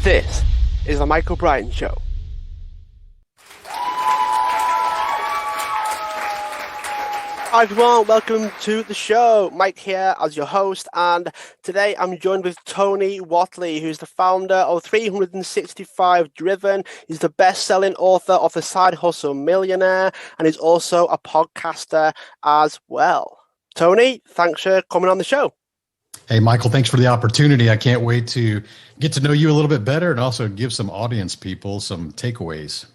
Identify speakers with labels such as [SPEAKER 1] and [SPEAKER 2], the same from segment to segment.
[SPEAKER 1] This is the Michael Bryan Show. Hi everyone, welcome to the show. Mike here as your host, and today I'm joined with Tony Whatley, who's the founder of 365 Driven. He's the best-selling author of the Side Hustle Millionaire, and he's also a podcaster as well. Tony, thanks for coming on the show.
[SPEAKER 2] Hey, Michael, thanks for the opportunity. I can't wait to get to know you a little bit better and also give some audience people some takeaways.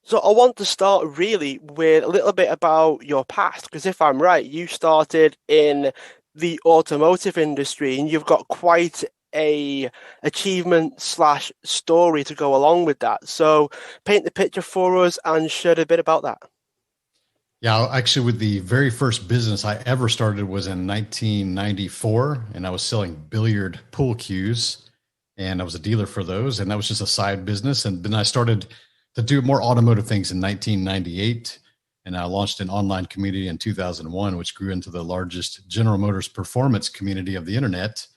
[SPEAKER 1] So I want to start really with a little bit about your past, because if I'm right, you started in the automotive industry and you've got quite a achievement / story to go along with that. So paint the picture for us and share a bit about that.
[SPEAKER 2] Yeah, actually, with the very first business I ever started was in 1994, and I was selling billiard pool cues, and I was a dealer for those, and that was just a side business. And then I started to do more automotive things in 1998, and I launched an online community in 2001, which grew into the largest General Motors performance community of the internet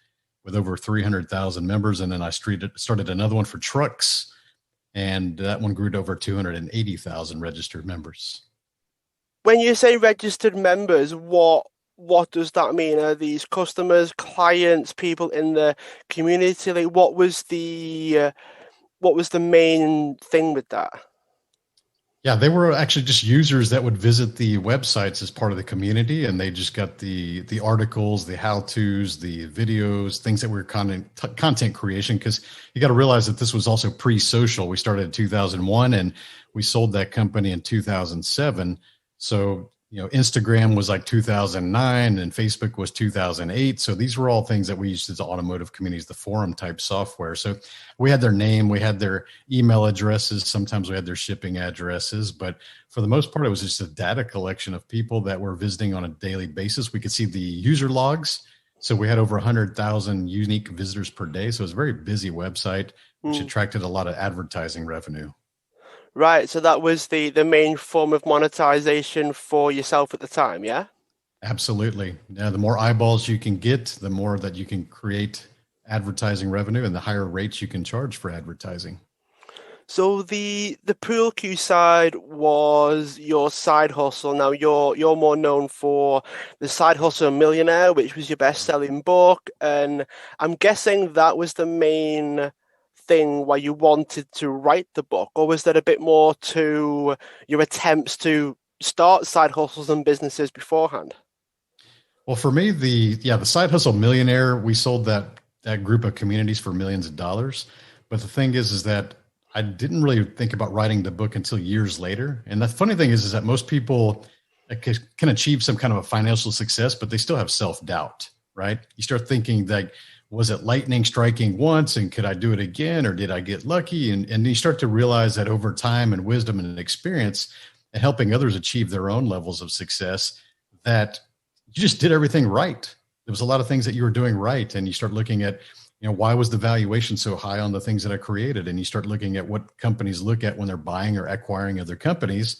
[SPEAKER 2] with over 300,000 members. And then I started another one for trucks, and that one grew to over 280,000 registered members.
[SPEAKER 1] When you say registered members, what does that mean? Are these customers, clients, people in the community? Like, what was the main thing with that?
[SPEAKER 2] Yeah, they were actually just users that would visit the websites as part of the community, and they just got the articles, the how-tos, the videos, things that were content creation, because you got to realize that this was also pre-social. We started in 2001, and we sold that company in 2007. So, Instagram was like 2009 and Facebook was 2008. So these were all things that we used as automotive communities, the forum type software. So we had their name, we had their email addresses. Sometimes we had their shipping addresses, but for the most part, it was just a data collection of people that were visiting on a daily basis. We could see the user logs. So we had over 100,000 unique visitors per day. So it was a very busy website, which attracted a lot of advertising revenue.
[SPEAKER 1] Right, so that was the main form of monetization for yourself at the time, yeah?
[SPEAKER 2] Absolutely. Yeah, the more eyeballs you can get, the more that you can create advertising revenue and the higher rates you can charge for advertising.
[SPEAKER 1] So the pool cue side was your side hustle. Now you're more known for the Side Hustle Millionaire, which was your best-selling book, and I'm guessing that was the main thing why you wanted to write the book, or was there a bit more to your attempts to start side hustles and businesses beforehand?
[SPEAKER 2] Well, for me, the Side Hustle Millionaire, we sold that group of communities for millions of dollars. But the thing is that I didn't really think about writing the book until years later. And the funny thing is that most people can achieve some kind of a financial success, but they still have self-doubt, right? You start thinking like, was it lightning striking once and could I do it again, or did I get lucky? And you start to realize that over time and wisdom and experience and helping others achieve their own levels of success, that you just did everything right. There was a lot of things that you were doing right. And you start looking at, why was the valuation so high on the things that I created? And you start looking at what companies look at when they're buying or acquiring other companies.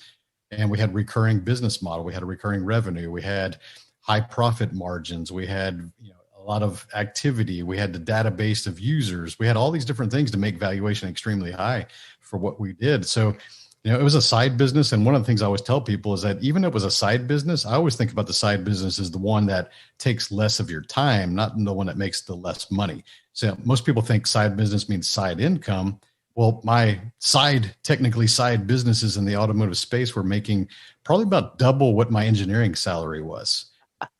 [SPEAKER 2] And we had recurring business model. We had a recurring revenue. We had high profit margins. We had, a lot of activity. We had the database of users. We had all these different things to make valuation extremely high for what we did. So, it was a side business. And one of the things I always tell people is that even if it was a side business, I always think about the side business as the one that takes less of your time, not the one that makes the less money. So most people think side business means side income. Well, my technically side businesses in the automotive space were making probably about double what my engineering salary was.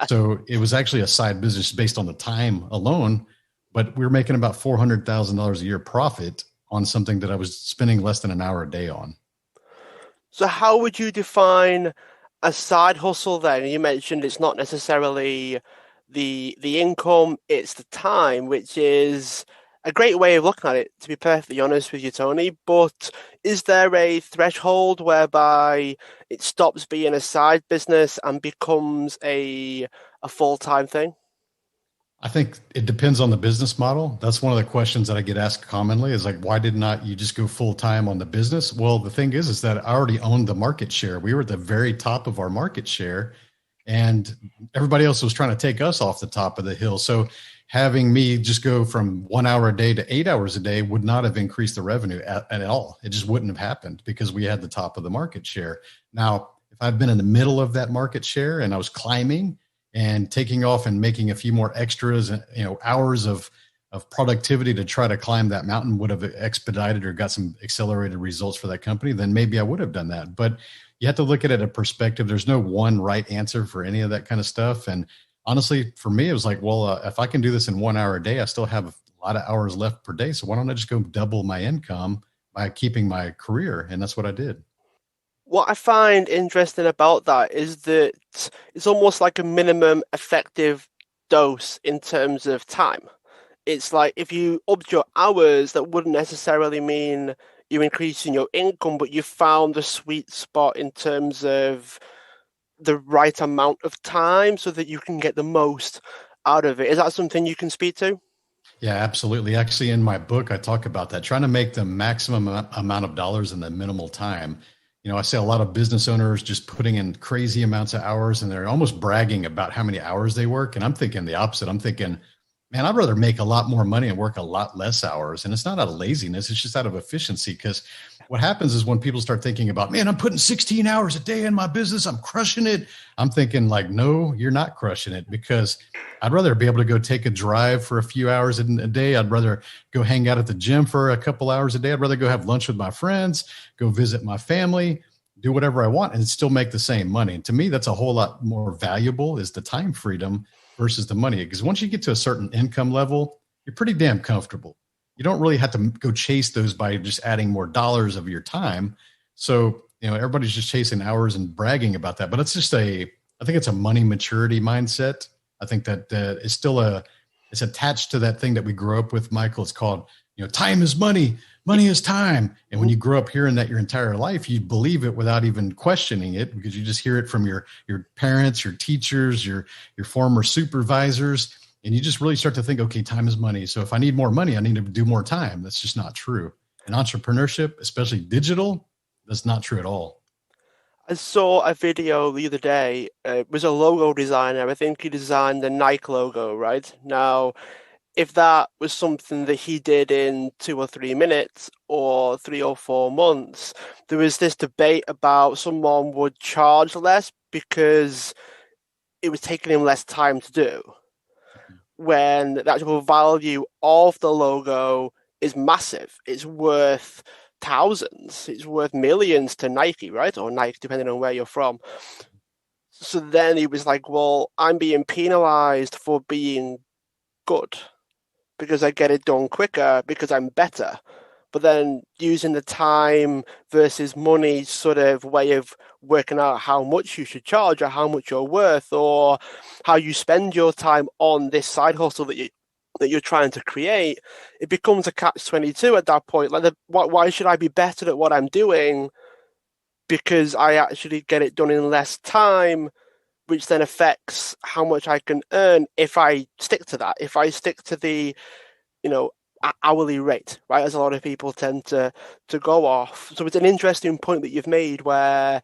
[SPEAKER 2] So it was actually a side business based on the time alone, but we were making about $400,000 a year profit on something that I was spending less than an hour a day on.
[SPEAKER 1] So how would you define a side hustle then? You mentioned it's not necessarily the income, it's the time, which is a great way of looking at it, to be perfectly honest with you, Tony. But is there a threshold whereby it stops being a side business and becomes a full-time thing?
[SPEAKER 2] I think it depends on the business model. That's one of the questions that I get asked commonly is like, why did not you just go full time on the business? Well, the thing is that I already owned the market share. We were at the very top of our market share and everybody else was trying to take us off the top of the hill. So having me just go from 1 hour a day to 8 hours a day would not have increased the revenue at all. It just wouldn't have happened because we had the top of the market share. Now, if I'd been in the middle of that market share and I was climbing and taking off and making a few more extras, hours of productivity to try to climb that mountain would have expedited or got some accelerated results for that company, then maybe I would have done that. But you have to look at it in perspective. There's no one right answer for any of that kind of stuff. And honestly, for me, it was like, well, if I can do this in 1 hour a day, I still have a lot of hours left per day. So why don't I just go double my income by keeping my career? And that's what I did.
[SPEAKER 1] What I find interesting about that is that it's almost like a minimum effective dose in terms of time. It's like if you upped your hours, that wouldn't necessarily mean you're increasing your income, but you found the sweet spot in terms of the right amount of time so that you can get the most out of it. Is that something you can speak to?
[SPEAKER 2] Yeah, absolutely. Actually, in my book, I talk about that, trying to make the maximum amount of dollars in the minimal time. I see a lot of business owners just putting in crazy amounts of hours and they're almost bragging about how many hours they work. And I'm thinking the opposite. I'm thinking, man, I'd rather make a lot more money and work a lot less hours. And it's not out of laziness, it's just out of efficiency. Because what happens is when people start thinking about, man, I'm putting 16 hours a day in my business, I'm crushing it. I'm thinking, like, no, you're not crushing it, because I'd rather be able to go take a drive for a few hours in a day. I'd rather go hang out at the gym for a couple hours a day. I'd rather go have lunch with my friends, go visit my family, do whatever I want and still make the same money. And to me, that's a whole lot more valuable, is the time freedom versus the money. Because once you get to a certain income level, you're pretty damn comfortable. You don't really have to go chase those by just adding more dollars of your time. So, everybody's just chasing hours and bragging about that. But it's just I think it's a money maturity mindset. I think that it's still it's attached to that thing that we grew up with, Michael. It's called, time is money, money is time. And when you grow up hearing that your entire life, you believe it without even questioning it, because you just hear it from your parents, your teachers, your former supervisors. And you just really start to think, okay, time is money. So if I need more money, I need to do more time. That's just not true. In entrepreneurship, especially digital, that's not true at all.
[SPEAKER 1] I saw a video the other day. It was a logo designer. I think he designed the Nike logo, right? Now, if that was something that he did in 2 or 3 minutes or 3 or 4 months, there was this debate about someone would charge less because it was taking him less time to do, when the actual value of the logo is massive. It's worth thousands, it's worth millions to Nike, right? Or Nike, depending on where you're from. So then he was like, well, I'm being penalized for being good because I get it done quicker because I'm better. But then using the time versus money sort of way of working out how much you should charge or how much you're worth or how you spend your time on this side hustle that you're trying to create, it becomes a catch-22 at that point. Like, why should I be better at what I'm doing because I actually get it done in less time, which then affects how much I can earn if I stick to that. If I stick to the, hourly rate, right? As a lot of people tend to go off. So it's an interesting point that you've made where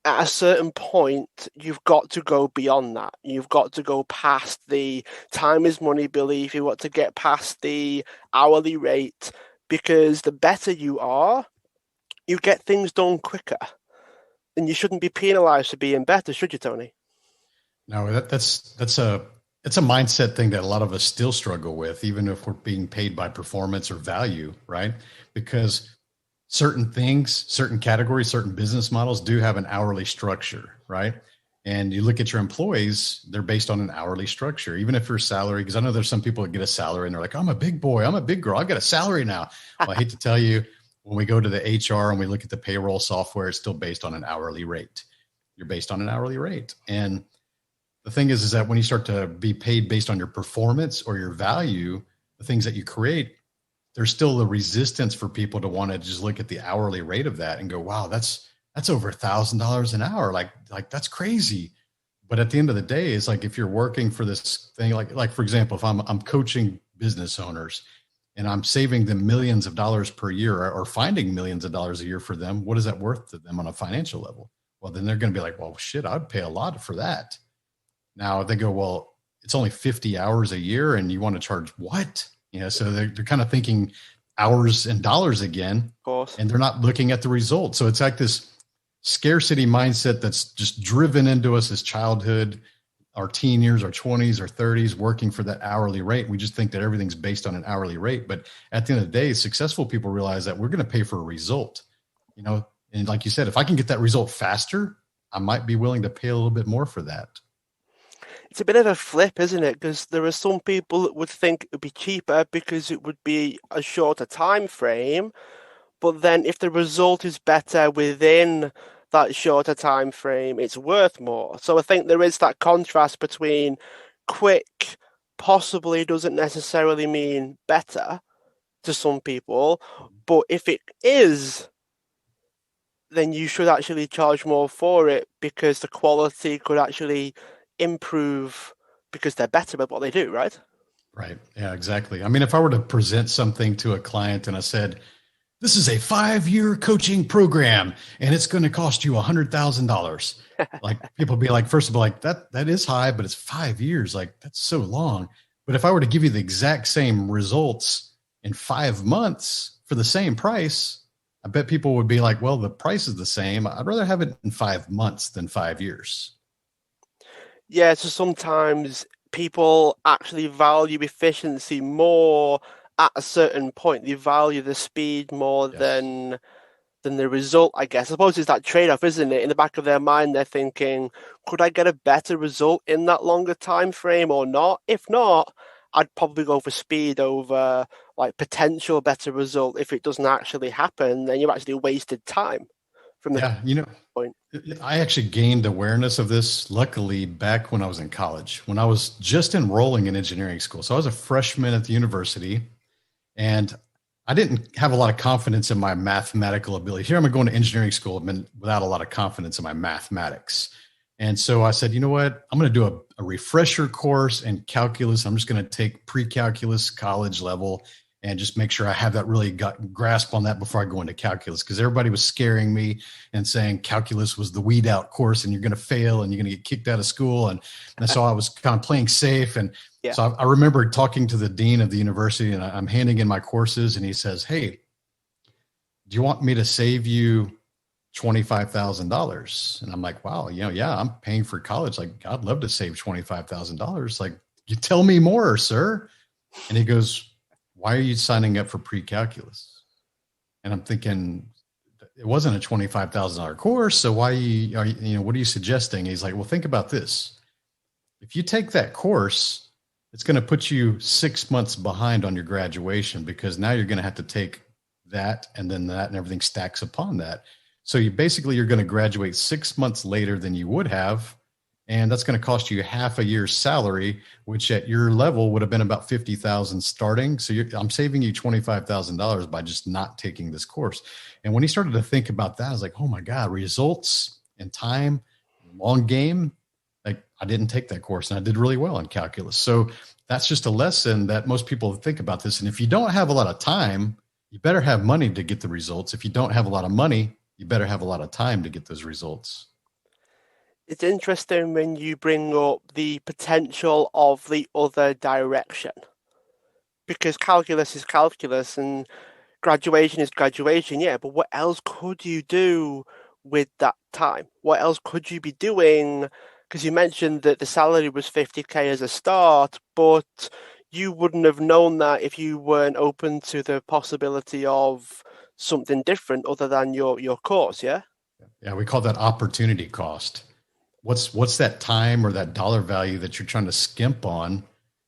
[SPEAKER 1] at a certain point, you've got to go beyond that. You've got to go past the time is money belief. You've got to get past the hourly rate, because the better you are, you get things done quicker. And you shouldn't be penalized for being better, should you, Tony?
[SPEAKER 2] No, it's a mindset thing that a lot of us still struggle with, even if we're being paid by performance or value, right? Because certain things, certain categories, certain business models do have an hourly structure, right? And you look at your employees, they're based on an hourly structure, even if you're salary. Because I know there's some people that get a salary and they're like, I'm a big boy, I'm a big girl, I got a salary now. Well, I hate to tell you, when we go to the HR and we look at the payroll software, it's still based on an hourly rate. You're based on an hourly rate. And the thing is that when you start to be paid based on your performance or your value, the things that you create, there's still a resistance for people to want to just look at the hourly rate of that and go, wow, that's over $1,000 an hour. Like that's crazy. But at the end of the day, it's like, if you're working for this thing, like for example, if I'm coaching business owners and I'm saving them millions of dollars per year, or finding millions of dollars a year for them, what is that worth to them on a financial level? Well, then they're going to be like, well, shit, I'd pay a lot for that. Now they go, well, it's only 50 hours a year and you want to charge what? So they're kind of thinking hours and dollars again,
[SPEAKER 1] Of course.
[SPEAKER 2] and they're not looking at the results. So it's like this scarcity mindset that's just driven into us as childhood, our teen years, our 20s, our 30s, working for that hourly rate. We just think that everything's based on an hourly rate. But at the end of the day, successful people realize that we're going to pay for a result, and like you said, if I can get that result faster, I might be willing to pay a little bit more for that.
[SPEAKER 1] It's a bit of a flip, isn't it? Because there are some people that would think it would be cheaper because it would be a shorter time frame. But then if the result is better within that shorter time frame, it's worth more. So I think there is that contrast between quick possibly doesn't necessarily mean better to some people, but if it is, then you should actually charge more for it because the quality could actually improve because they're better at what they do, right?
[SPEAKER 2] Right. Yeah, exactly. I mean, if I were to present something to a client and I said, this is a 5-year coaching program and it's going to cost you $100,000. Like people be like, first of all, like that is high, but it's 5 years. Like that's so long. But if I were to give you the exact same results in 5 months for the same price, I bet people would be like, well, the price is the same. I'd rather have it in 5 months than 5 years.
[SPEAKER 1] Yeah, so sometimes people actually value efficiency more at a certain point. They value the speed more
[SPEAKER 2] Yes.
[SPEAKER 1] than the result, I guess. I suppose it's that trade-off, isn't it? In the back of their mind, they're thinking, could I get a better result in that longer time frame or not? If not, I'd probably go for speed over like potential better result. If it doesn't actually happen, then you've actually wasted time from the
[SPEAKER 2] Yeah.
[SPEAKER 1] point.
[SPEAKER 2] I actually gained awareness of this, luckily, back when I was in college, when I was just enrolling in engineering school. So I was a freshman at the university, and I didn't have a lot of confidence in my mathematical ability. Here I'm going to engineering school without a lot of confidence in my mathematics. And so I said, you know what? I'm going to do a refresher course in calculus. I'm just going to take pre-calculus college level and just make sure I have that really grasp on that before I go into calculus, because everybody was scaring me and saying calculus was the weed out course and you're going to fail and you're going to get kicked out of school. And so I was kind of playing safe. And
[SPEAKER 1] Yeah.
[SPEAKER 2] so I remember talking to the dean of the university, and I'm handing in my courses, and he says, hey, do you want me to save you $25,000? And I'm like, wow, yeah, I'm paying for college. Like, I'd love to save $25,000. Like, you tell me more, sir. And he goes, why are you signing up for pre-calculus? And I'm thinking, it wasn't a $25,000 course. So why what are you suggesting? He's like, well, think about this. If you take that course, it's going to put you 6 months behind on your graduation, because now you're going to have to take that and then that, and everything stacks upon that. So you're going to graduate 6 months later than you would have. And that's going to cost you half a year's salary, which at your level would have been about 50,000 starting. So I'm saving you $25,000 by just not taking this course. And when he started to think about that, I was like, oh my God, results and time, long game. Like, I didn't take that course and I did really well in calculus. So that's just a lesson that most people think about this. And if you don't have a lot of time, you better have money to get the results. If you don't have a lot of money, you better have a lot of time to get those results.
[SPEAKER 1] It's interesting when you bring up the potential of the other direction, because calculus is calculus and graduation is graduation, yeah, but what else could you do with that time? What else could you be doing? Because you mentioned that the salary was 50K as a start, but you wouldn't have known that if you weren't open to the possibility of something different other than your course, yeah?
[SPEAKER 2] Yeah, we call that opportunity cost. What's that time or that dollar value that you're trying to skimp on?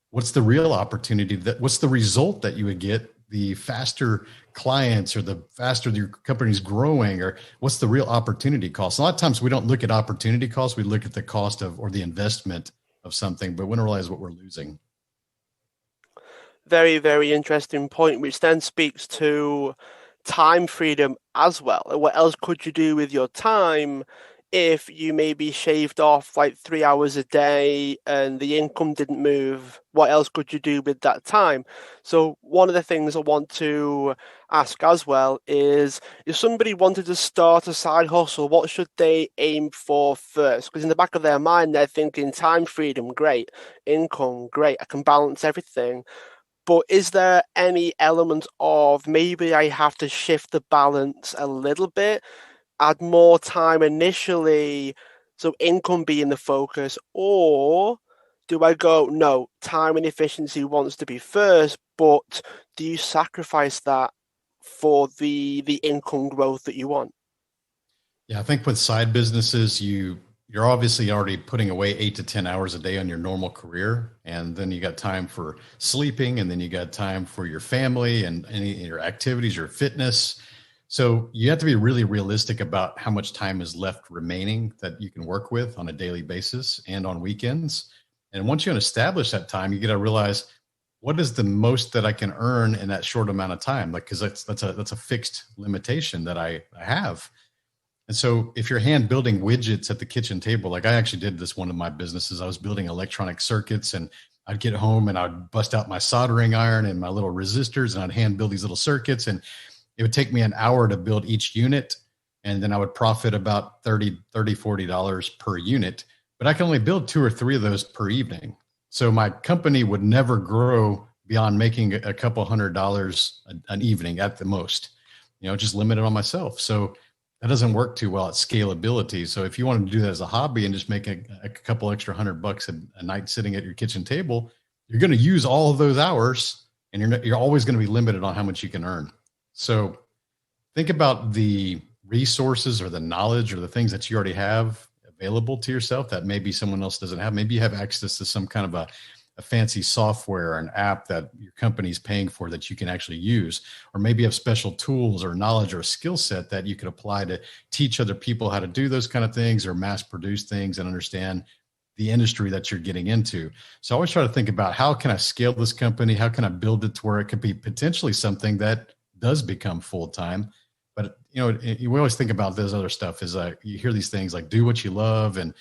[SPEAKER 2] What's the real opportunity, what's the result that you would get the faster clients or the faster your company's growing, or what's the real opportunity cost? A lot of times we don't look at opportunity cost. We look at the cost of, or the investment of something, but we don't realize what we're losing.
[SPEAKER 1] Very, very interesting point, which then speaks to time freedom as well. What else could you do with your time if you maybe shaved off like 3 hours a day and the income didn't move, what else could you do with that time? So one of the things I want to ask as well is if somebody wanted to start a side hustle, what should they aim for first? Because in the back of their mind, they're thinking time freedom, great, income, great, I can balance everything. But is there any element of maybe I have to shift the balance a little bit, add more time initially, so income being the focus, or do I go, no, time and efficiency wants to be first, but do you sacrifice that for the income growth that you want?
[SPEAKER 2] Yeah, I think with side businesses, you're obviously already putting away 8 to 10 hours a day on your normal career, and then you got time for sleeping, and then you got time for your family and any your activities, your fitness. So you have to be really realistic about how much time is left remaining that you can work with on a daily basis and on weekends. And once you establish that time, you got to realize what is the most that I can earn in that short amount of time, like because that's a fixed limitation that I have. And so if you're hand building widgets at the kitchen table, like I actually did this one of my businesses, I was building electronic circuits, and I'd get home and I'd bust out my soldering iron and my little resistors, and I'd hand build these little circuits, and it would take me an hour to build each unit. And then I would profit about $40 per unit, but I can only build two or three of those per evening. So my company would never grow beyond making a couple $100 an evening at the most, just limited on myself. So that doesn't work too well at scalability. So if you want to do that as a hobby and just make a couple extra $100 a night sitting at your kitchen table, you're going to use all of those hours, and you're always going to be limited on how much you can earn. So think about the resources or the knowledge or the things that you already have available to yourself that maybe someone else doesn't have. Maybe you have access to some kind of a fancy software or an app that your company's paying for that you can actually use, or maybe you have special tools or knowledge or a skill set that you could apply to teach other people how to do those kind of things or mass produce things and understand the industry that you're getting into. So I always try to think about how can I scale this company? How can I build it to where it could be potentially something that does become full-time? But we always think about this other stuff is you hear these things like do what you love and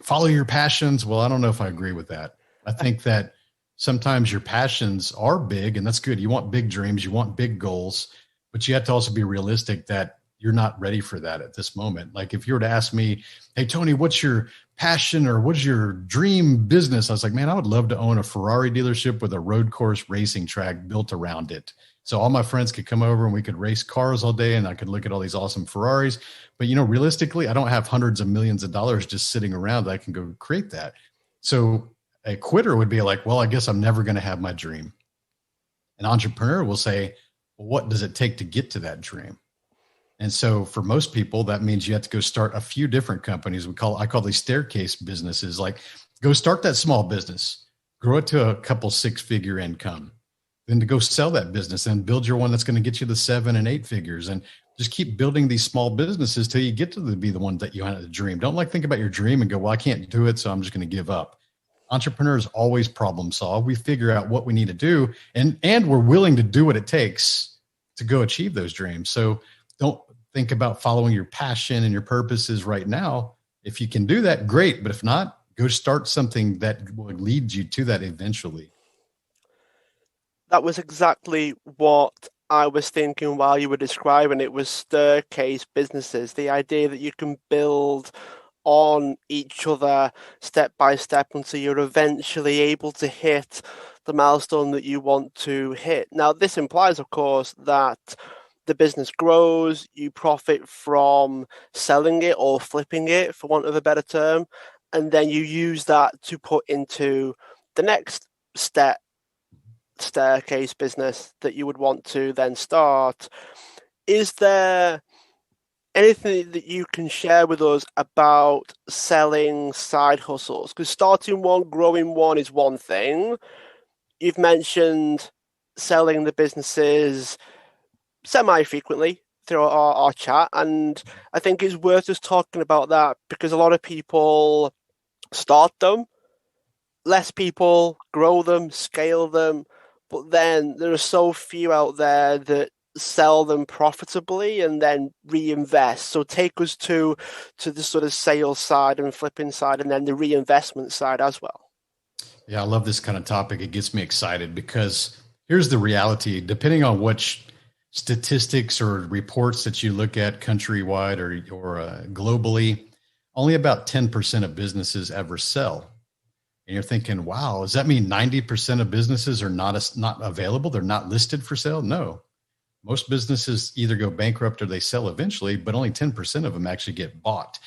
[SPEAKER 2] follow your passions. Well, I don't know if I agree with that. I think that sometimes your passions are big, and that's good. You want big dreams, you want big goals, but you have to also be realistic that you're not ready for that at this moment. Like if you were to ask me, hey, Tony, what's your passion or what's your dream business? I was like, man, I would love to own a Ferrari dealership with a road course racing track built around it. So all my friends could come over and we could race cars all day and I could look at all these awesome Ferraris. But, realistically, I don't have hundreds of millions of dollars just sitting around that I can go create that. So a quitter would be like, well, I guess I'm never going to have my dream. An entrepreneur will say, well, what does it take to get to that dream? And so for most people, that means you have to go start a few different companies. I call these staircase businesses. Like go start that small business, grow it to a couple 6-figure income, then to go sell that business and build your one that's going to get you the 7 and 8 figures, and just keep building these small businesses till you get to be the one that you had to dream. Don't think about your dream and go, well, I can't do it, so I'm just going to give up. Entrepreneurs always problem solve. We figure out what we need to do, and we're willing to do what it takes to go achieve those dreams. So don't think about following your passion and your purposes right now. If you can do that, great. But if not, go start something that will lead you to that eventually.
[SPEAKER 1] That was exactly what I was thinking while you were describing it was staircase businesses. The idea that you can build on each other step by step until you're eventually able to hit the milestone that you want to hit. Now, this implies, of course, that the business grows, you profit from selling it or flipping it, for want of a better term, and then you use that to put into the next staircase business that you would want to then start. Is there anything that you can share with us about selling side hustles? Because starting one, growing one is one thing. You've mentioned selling the businesses semi-frequently through our chat, and I think it's worth us talking about that because a lot of people start them, less people grow them, scale them, but then there are so few out there that sell them profitably and then reinvest. So take us to the sort of sales side and flipping side and then the reinvestment side as well.
[SPEAKER 2] Yeah, I love this kind of topic. It gets me excited because here's the reality. Depending on which statistics or reports that you look at countrywide or globally, only about 10% of businesses ever sell. And you're thinking, wow, does that mean 90% of businesses are not available? They're not listed for sale? No. Most businesses either go bankrupt or they sell eventually, but only 10% of them actually get bought.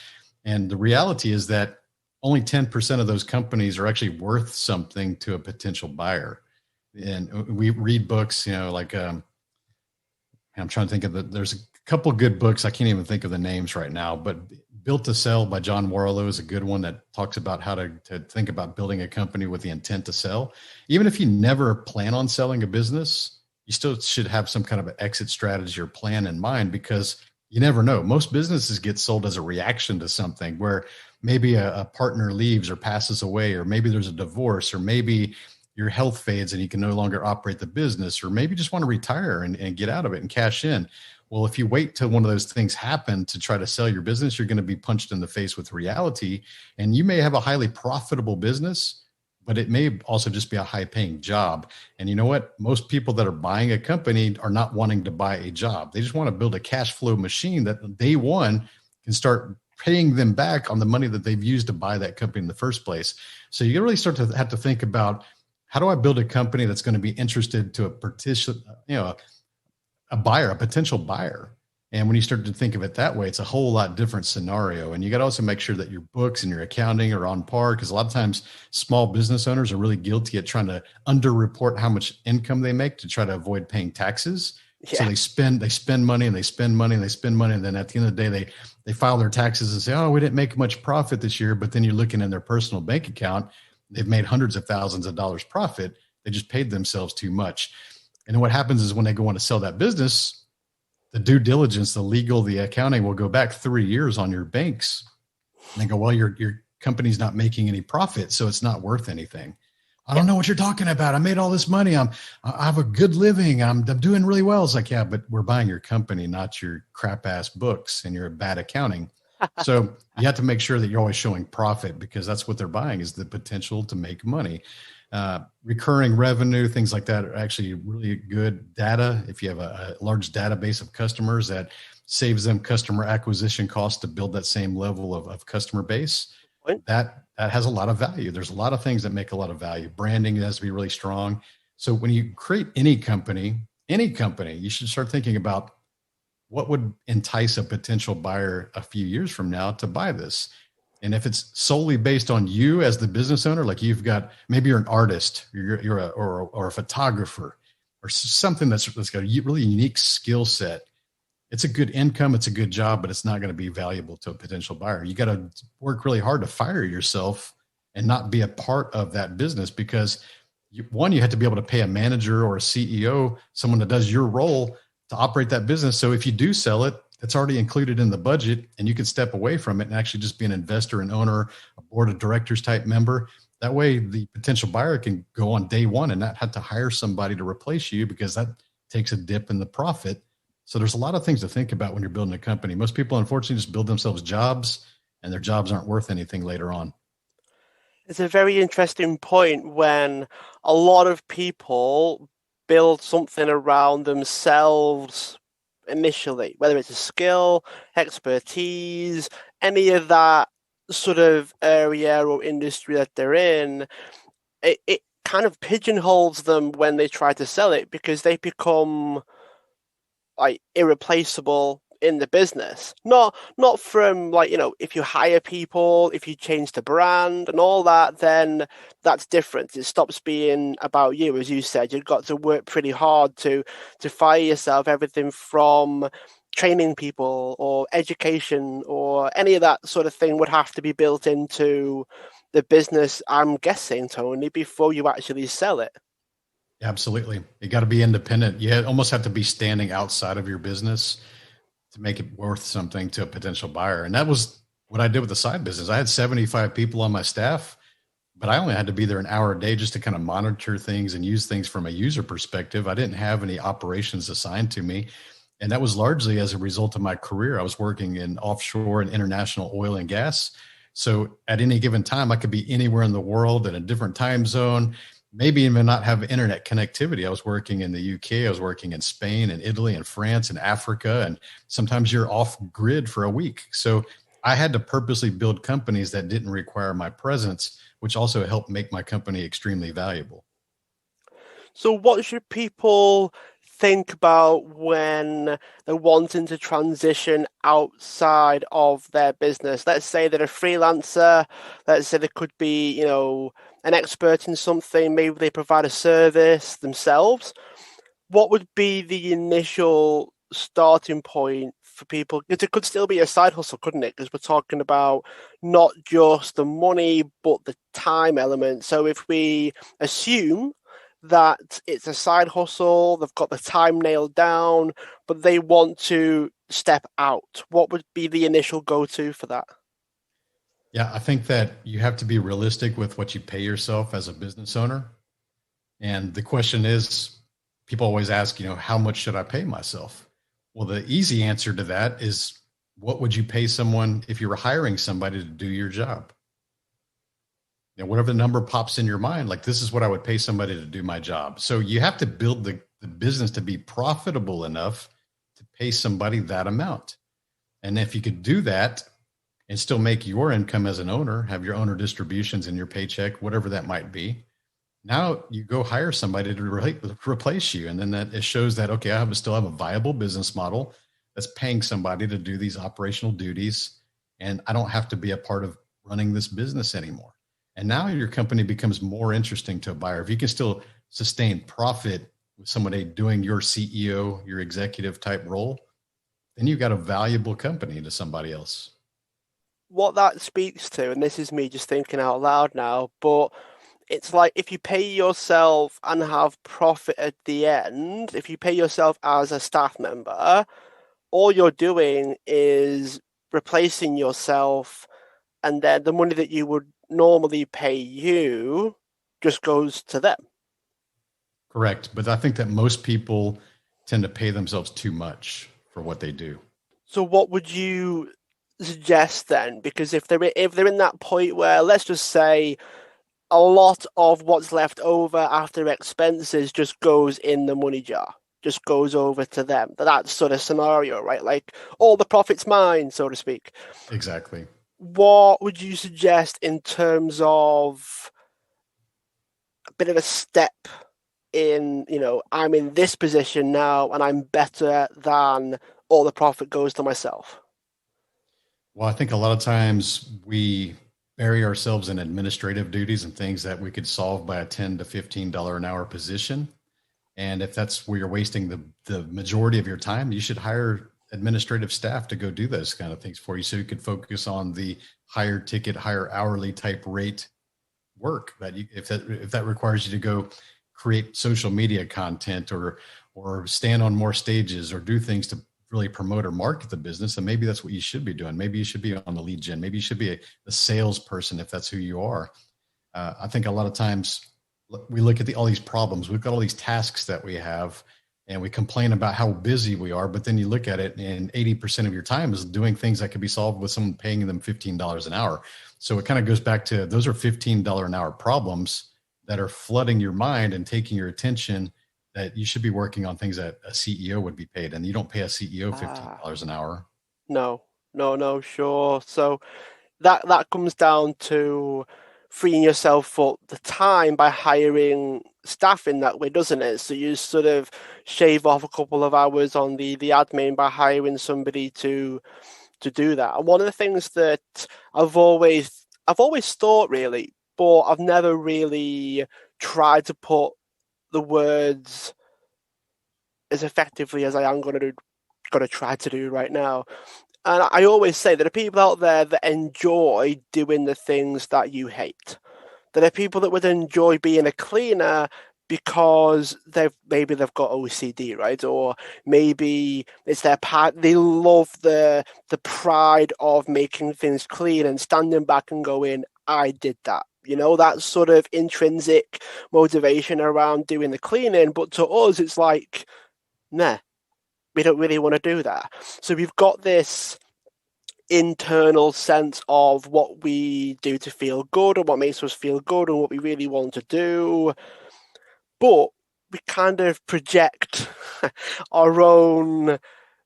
[SPEAKER 2] And the reality is that only 10% of those companies are actually worth something to a potential buyer. And we read books, I'm trying to think of there's a couple good books. I can't even think of the names right now, but Built to Sell by John Warlow is a good one that talks about how to think about building a company with the intent to sell. Even if you never plan on selling a business, you still should have some kind of an exit strategy or plan in mind because you never know. Most businesses get sold as a reaction to something where maybe a partner leaves or passes away, or maybe there's a divorce, or maybe your health fades and you can no longer operate the business, or maybe you just want to retire and get out of it and cash in. Well, if you wait till one of those things happen to try to sell your business, you're going to be punched in the face with reality. And you may have a highly profitable business, but it may also just be a high paying job. And you know what? Most people that are buying a company are not wanting to buy a job. They just want to build a cash flow machine that day one can start paying them back on the money that they've used to buy that company in the first place. So you really start to have to think about, how do I build a company that's going to be interested to a buyer, a potential buyer? And when you start to think of it that way, it's a whole lot different scenario. And you got to also make sure that your books and your accounting are on par, because a lot of times small business owners are really guilty at trying to underreport how much income they make to try to avoid paying taxes. So
[SPEAKER 1] Yeah.
[SPEAKER 2] they spend money and they spend money and they spend money. And then at the end of the day, they file their taxes and say, oh, we didn't make much profit this year. But then you're looking in their personal bank account, they've made hundreds of thousands of dollars profit. They just paid themselves too much. And then what happens is when they go on to sell that business, the due diligence, the legal, the accounting will go back 3 years on your banks. And they go, well, your company's not making any profit, so it's not worth anything. I don't know what you're talking about. I made all this money. I have a good living. I'm doing really well. It's like, yeah, but we're buying your company, not your crap ass books and your bad accounting. So you have to make sure that you're always showing profit, because that's what they're buying, is the potential to make money. Recurring revenue, things like that are actually really good data. If you have a large database of customers, that saves them customer acquisition costs to build that same level of customer base. That has a lot of value. There's a lot of things that make a lot of value. Branding has to be really strong. So when you create any company, you should start thinking about what would entice a potential buyer a few years from now to buy this. And if it's solely based on you as the business owner, like maybe you're an artist, or a photographer, or something that's got a really unique skill set. It's a good income, it's a good job, but it's not going to be valuable to a potential buyer. You got to work really hard to fire yourself and not be a part of that business, because you have to be able to pay a manager or a CEO, someone that does your role, to operate that business. So if you do sell it, it's already included in the budget, and you can step away from it and actually just be an investor and owner, a board of directors type member. That way the potential buyer can go on day one and not have to hire somebody to replace you, because that takes a dip in the profit. So there's a lot of things to think about when you're building a company. Most people, unfortunately, just build themselves jobs, and their jobs aren't worth anything later on.
[SPEAKER 1] It's a very interesting point when a lot of people build something around themselves initially, whether it's a skill, expertise, any of that sort of area or industry that they're in. It kind of pigeonholes them when they try to sell it, because they become like irreplaceable in the business. Not from, like, if you hire people, if you change the brand and all that, then that's different. It stops being about you. As you said, you've got to work pretty hard to fire yourself. Everything from training people or education or any of that sort of thing would have to be built into the business, I'm guessing, Tony, before you actually sell it.
[SPEAKER 2] Absolutely. You got to be independent. You almost have to be standing outside of your business to make it worth something to a potential buyer. And that was what I did with the side business. I had 75 people on my staff, but I only had to be there an hour a day just to kind of monitor things and use things from a user perspective. I didn't have any operations assigned to me. And that was largely as a result of my career. I was working in offshore and international oil and gas. So at any given time, I could be anywhere in the world in a different time zone, maybe even not have internet connectivity. I was working in the UK, I was working in Spain and Italy and France and Africa. And sometimes you're off grid for a week. So I had to purposely build companies that didn't require my presence, which also helped make my company extremely valuable.
[SPEAKER 1] So what should people think about when they're wanting to transition outside of their business? Let's say they're a freelancer. Let's say they could be, an expert in something. Maybe they provide a service themselves. What would be the initial starting point for people? Because it could still be a side hustle, couldn't it? Because we're talking about not just the money, but the time element. So if we assume that it's a side hustle, they've got the time nailed down, but they want to step out, what would be the initial go-to for that?
[SPEAKER 2] Yeah, I think that you have to be realistic with what you pay yourself as a business owner. And the question is, people always ask, how much should I pay myself? Well, the easy answer to that is, what would you pay someone if you were hiring somebody to do your job? Whatever the number pops in your mind, like, this is what I would pay somebody to do my job. So you have to build the business to be profitable enough to pay somebody that amount. And if you could do that and still make your income as an owner, have your owner distributions in your paycheck, whatever that might be, now you go hire somebody to replace you. And then that it shows that, okay, still have a viable business model that's paying somebody to do these operational duties. And I don't have to be a part of running this business anymore. And now your company becomes more interesting to a buyer. If you can still sustain profit with somebody doing your CEO, your executive type role, then you've got a valuable company to somebody else.
[SPEAKER 1] What that speaks to, and this is me just thinking out loud now, but it's like if you pay yourself and have profit at the end, if you pay yourself as a staff member, all you're doing is replacing yourself, and then the money that you would normally pay you just goes to them.
[SPEAKER 2] Correct. But I think that most people tend to pay themselves too much for what they do.
[SPEAKER 1] So what would you suggest then? Because if they're in that point where, let's just say, a lot of what's left over after expenses just goes in the money jar, just goes over to them. That sort of scenario, right? Like all the profit's mine, so to speak.
[SPEAKER 2] Exactly.
[SPEAKER 1] What would you suggest in terms of a bit of a step in, I'm in this position now and I'm better than all the profit goes to myself?
[SPEAKER 2] Well, I think a lot of times we bury ourselves in administrative duties and things that we could solve by a $10 to $15 an hour position. And if that's where you're wasting the majority of your time, you should hire administrative staff to go do those kind of things for you, so you could focus on the higher ticket, higher hourly type rate work that if that requires you to go create social media content or stand on more stages or do things to really promote or market the business, and maybe that's what you should be doing. Maybe you should be on the lead gen. Maybe you should be a salesperson if that's who you are. I think a lot of times we look at all these problems. We've got all these tasks that we have, and we complain about how busy we are. But then you look at it, and 80% of your time is doing things that could be solved with someone paying them $15 an hour. So it kind of goes back to, those are $15 an hour problems that are flooding your mind and taking your attention, that you should be working on things that a CEO would be paid. And you don't pay a CEO $15 an hour.
[SPEAKER 1] No, sure. So that comes down to freeing yourself up the time by hiring staff in that way, doesn't it? So you sort of shave off a couple of hours on the admin by hiring somebody to do that. And one of the things that I've always thought, really, but I've never really tried to put the words as effectively as I am going to try to do right now. And I always say there are people out there that enjoy doing the things that you hate. There are people that would enjoy being a cleaner because maybe they've got OCD, right? Or maybe it's their part. They love the pride of making things clean and standing back and going, I did that. that sort of intrinsic motivation around doing the cleaning. But to us, it's like, nah, we don't really want to do that. So we've got this internal sense of what we do to feel good and what makes us feel good and what we really want to do. But we kind of project our own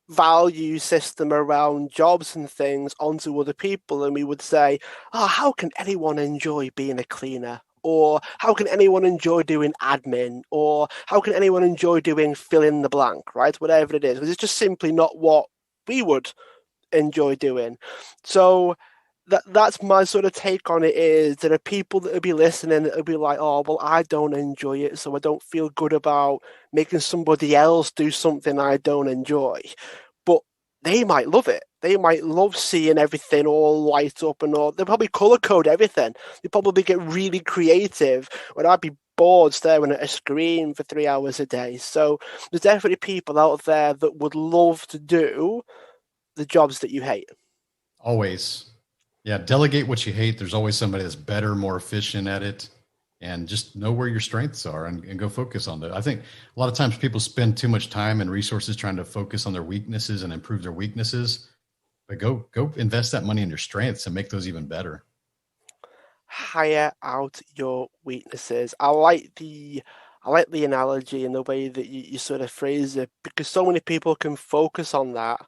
[SPEAKER 1] value system around jobs and things onto other people, and we would say, oh, how can anyone enjoy being a cleaner? Or how can anyone enjoy doing admin? Or how can anyone enjoy doing fill in the blank, right? Whatever it is. Because it's just simply not what we would enjoy doing. So that's my sort of take on it, is there are people that will be listening that will be like, oh, well, I don't enjoy it, so I don't feel good about making somebody else do something I don't enjoy. But they might love it. They might love seeing everything all light up and all. They'll probably color code everything. They probably get really creative, when I'd be bored staring at a screen for 3 hours a day. So there's definitely people out there that would love to do the jobs that you hate.
[SPEAKER 2] Always. Yeah. Delegate what you hate. There's always somebody that's better, more efficient at it. And just know where your strengths are and go focus on that. I think a lot of times people spend too much time and resources trying to focus on their weaknesses and improve their weaknesses. But go invest that money in your strengths and make those even better.
[SPEAKER 1] Hire out your weaknesses. I like the analogy and the way that you sort of phrase it, because so many people can focus on that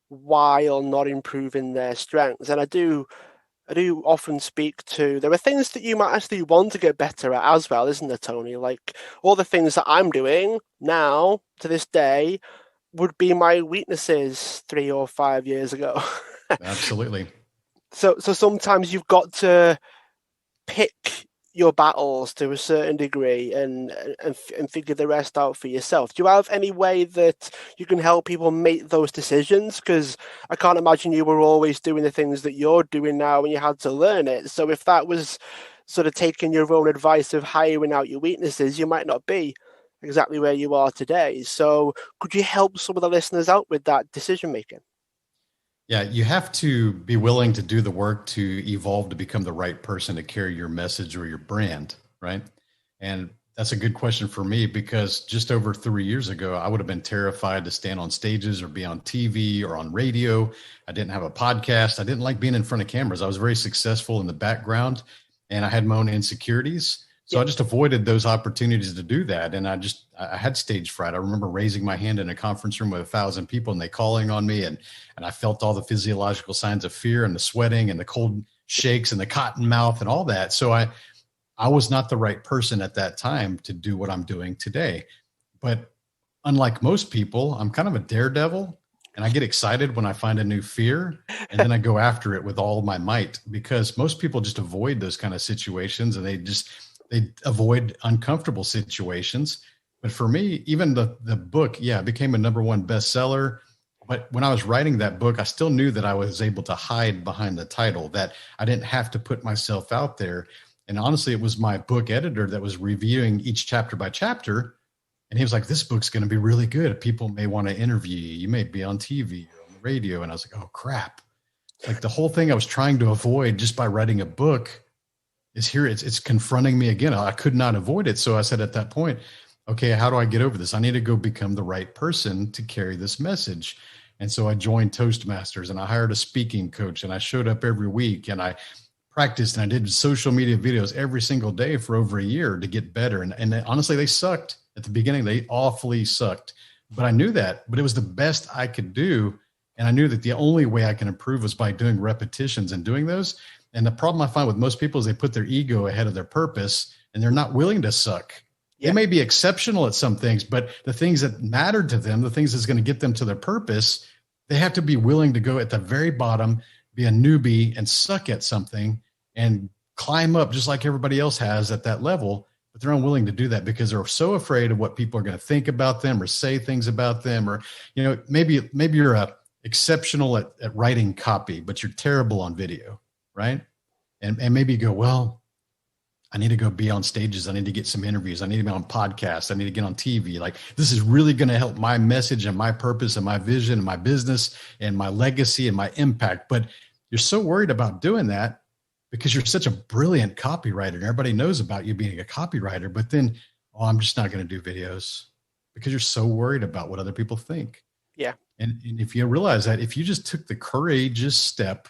[SPEAKER 1] while not improving their strengths. And I do often speak to, there are things that you might actually want to get better at as well, isn't there, Tony? Like all the things that I'm doing now to this day would be my weaknesses 3 or 5 years ago.
[SPEAKER 2] Absolutely.
[SPEAKER 1] So sometimes you've got to pick your battles to a certain degree and figure the rest out for yourself. Do you have any way that you can help people make those decisions? Because I can't imagine you were always doing the things that you're doing now and you had to learn it. So if that was sort of taking your own advice of hiring out your weaknesses, you might not be exactly where you are today. So could you help some of the listeners out with that decision making?
[SPEAKER 2] Yeah, you have to be willing to do the work to evolve to become the right person to carry your message or your brand, right? And that's a good question for me, because just over 3 years ago, I would have been terrified to stand on stages or be on TV or on radio. I didn't have a podcast. I didn't like being in front of cameras. I was very successful in the background and I had my own insecurities. So I just avoided those opportunities to do that. And I had stage fright. I remember raising my hand in a conference room with 1,000 people and they calling on me. And I felt all the physiological signs of fear and the sweating and the cold shakes and the cotton mouth and all that. So I was not the right person at that time to do what I'm doing today. But unlike most people, I'm kind of a daredevil and I get excited when I find a new fear and then I go after it with all my might, because most people just avoid those kind of situations and they avoid uncomfortable situations. But for me, even the book, it became a #1 bestseller. But when I was writing that book, I still knew that I was able to hide behind the title, that I didn't have to put myself out there. And honestly, it was my book editor that was reviewing each chapter by chapter. And he was like, this book's going to be really good. People may want to interview you. You may be on TV or on the radio. And I was like, oh, crap. Like the whole thing I was trying to avoid just by writing a book is here. It's confronting me again. I could not avoid it. So I said at that point, okay, how do I get over this? I need to go become the right person to carry this message. And so I joined Toastmasters and I hired a speaking coach and I showed up every week and I practiced and I did social media videos every single day for over a year to get better. And honestly, they sucked at the beginning. They awfully sucked, but I knew that, but it was the best I could do. And I knew that the only way I can improve was by doing repetitions and doing those. And the problem I find with most people is they put their ego ahead of their purpose and they're not willing to suck. They may be exceptional at some things, but the things that matter to them, the things that's going to get them to their purpose, they have to be willing to go at the very bottom, be a newbie and suck at something and climb up just like everybody else has at that level. But they're unwilling to do that because they're so afraid of what people are going to think about them or say things about them. Or, maybe you're exceptional at writing copy, but you're terrible on video, right? And maybe you go, well, I need to go be on stages. I need to get some interviews. I need to be on podcasts. I need to get on TV. Like this is really going to help my message and my purpose and my vision and my business and my legacy and my impact. But you're so worried about doing that because you're such a brilliant copywriter and everybody knows about you being a copywriter. But then, oh, I'm just not going to do videos because you're so worried about what other people think.
[SPEAKER 1] Yeah.
[SPEAKER 2] And if you realize that, if you just took the courageous step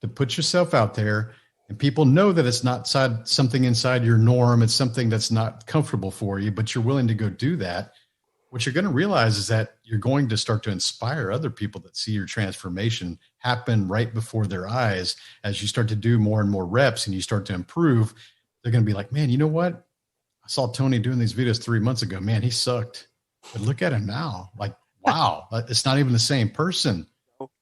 [SPEAKER 2] to put yourself out there, and people know that it's not something inside your norm, it's something that's not comfortable for you, but you're willing to go do that, what you're going to realize is that you're going to start to inspire other people that see your transformation happen right before their eyes. As you start to do more and more reps and you start to improve, they're going to be like, man, you know what? I saw Tony doing these videos 3 months ago. Man, he sucked. But look at him now. Like, wow, it's not even the same person.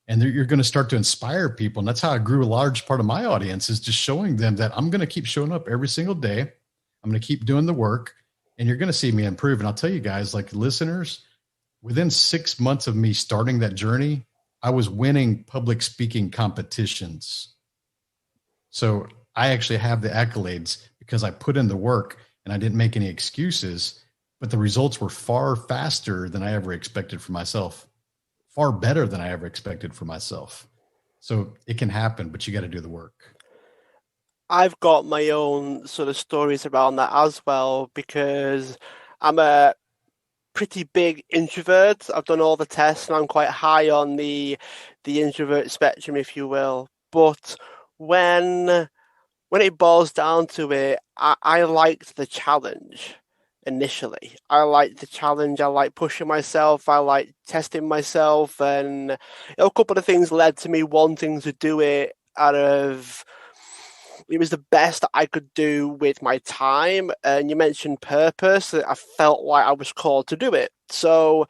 [SPEAKER 2] And you're going to start to inspire people. And that's how I grew a large part of my audience, is just showing them that I'm going to keep showing up every single day. I'm going to keep doing the work, and you're going to see me improve. And I'll tell you guys, like listeners, within 6 months of me starting that journey, I was winning public speaking competitions. So I actually have the accolades because I put in the work and I didn't make any excuses, but the results were far faster than I ever expected for myself. Far better than I ever expected for myself. So it can happen, but you got to do the work.
[SPEAKER 1] I've got my own sort of stories around that as well, because I'm a pretty big introvert. I've done all the tests and I'm quite high on the introvert spectrum, if you will. But when it boils down to it, I liked the challenge. Initially, I like the challenge. I like pushing myself. I like testing myself, and a couple of things led to me wanting to do it. It was the best I could do with my time. And you mentioned purpose. I felt like I was called to do it, so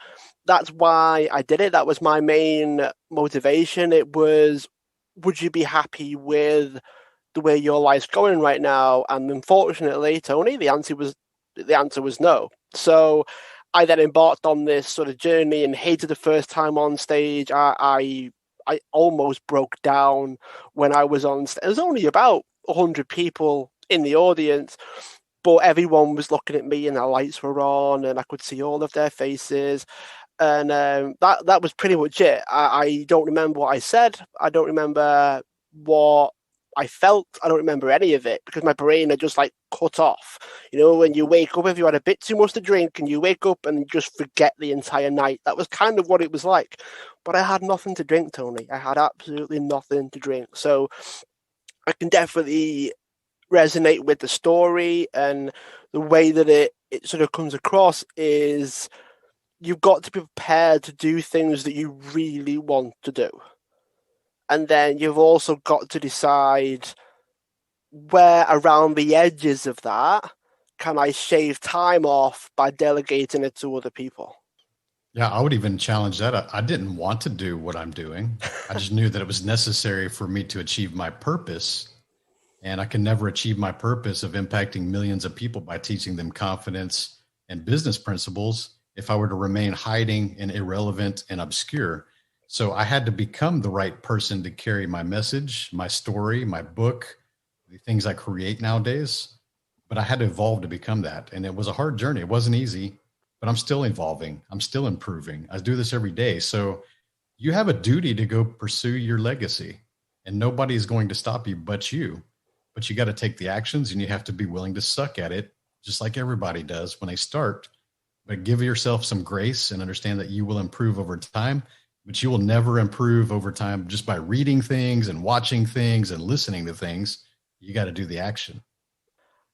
[SPEAKER 1] that's why I did it. That was my main motivation. It was, would you be happy with the way your life's going right now? And unfortunately, Tony, the answer was no. So I then embarked on this sort of journey and hated the first time on stage. I almost broke down when I was on stage. There was only about 100 people in the audience, but everyone was looking at me and the lights were on and I could see all of their faces. And that was pretty much it. I don't remember what I said. I don't remember what I felt. I don't remember any of it because my brain had just like cut off. You know, when you wake up, if you had a bit too much to drink and you wake up and you just forget the entire night. That was kind of what it was like. But I had nothing to drink, Tony. I had absolutely nothing to drink. So I can definitely resonate with the story, and the way that it sort of comes across is you've got to be prepared to do things that you really want to do. And then you've also got to decide where around the edges of that can I shave time off by delegating it to other people.
[SPEAKER 2] Yeah, I would even challenge that. I didn't want to do what I'm doing. I just knew that it was necessary for me to achieve my purpose. And I can never achieve my purpose of impacting millions of people by teaching them confidence and business principles if I were to remain hiding and irrelevant and obscure. So I had to become the right person to carry my message, my story, my book, the things I create nowadays. But I had to evolve to become that. And it was a hard journey. It wasn't easy, but I'm still evolving. I'm still improving. I do this every day. So you have a duty to go pursue your legacy, and nobody's going to stop you but you. But you got to take the actions, and you have to be willing to suck at it, just like everybody does when they start. But give yourself some grace and understand that you will improve over time, but you will never improve over time just by reading things and watching things and listening to things. You got to do the action.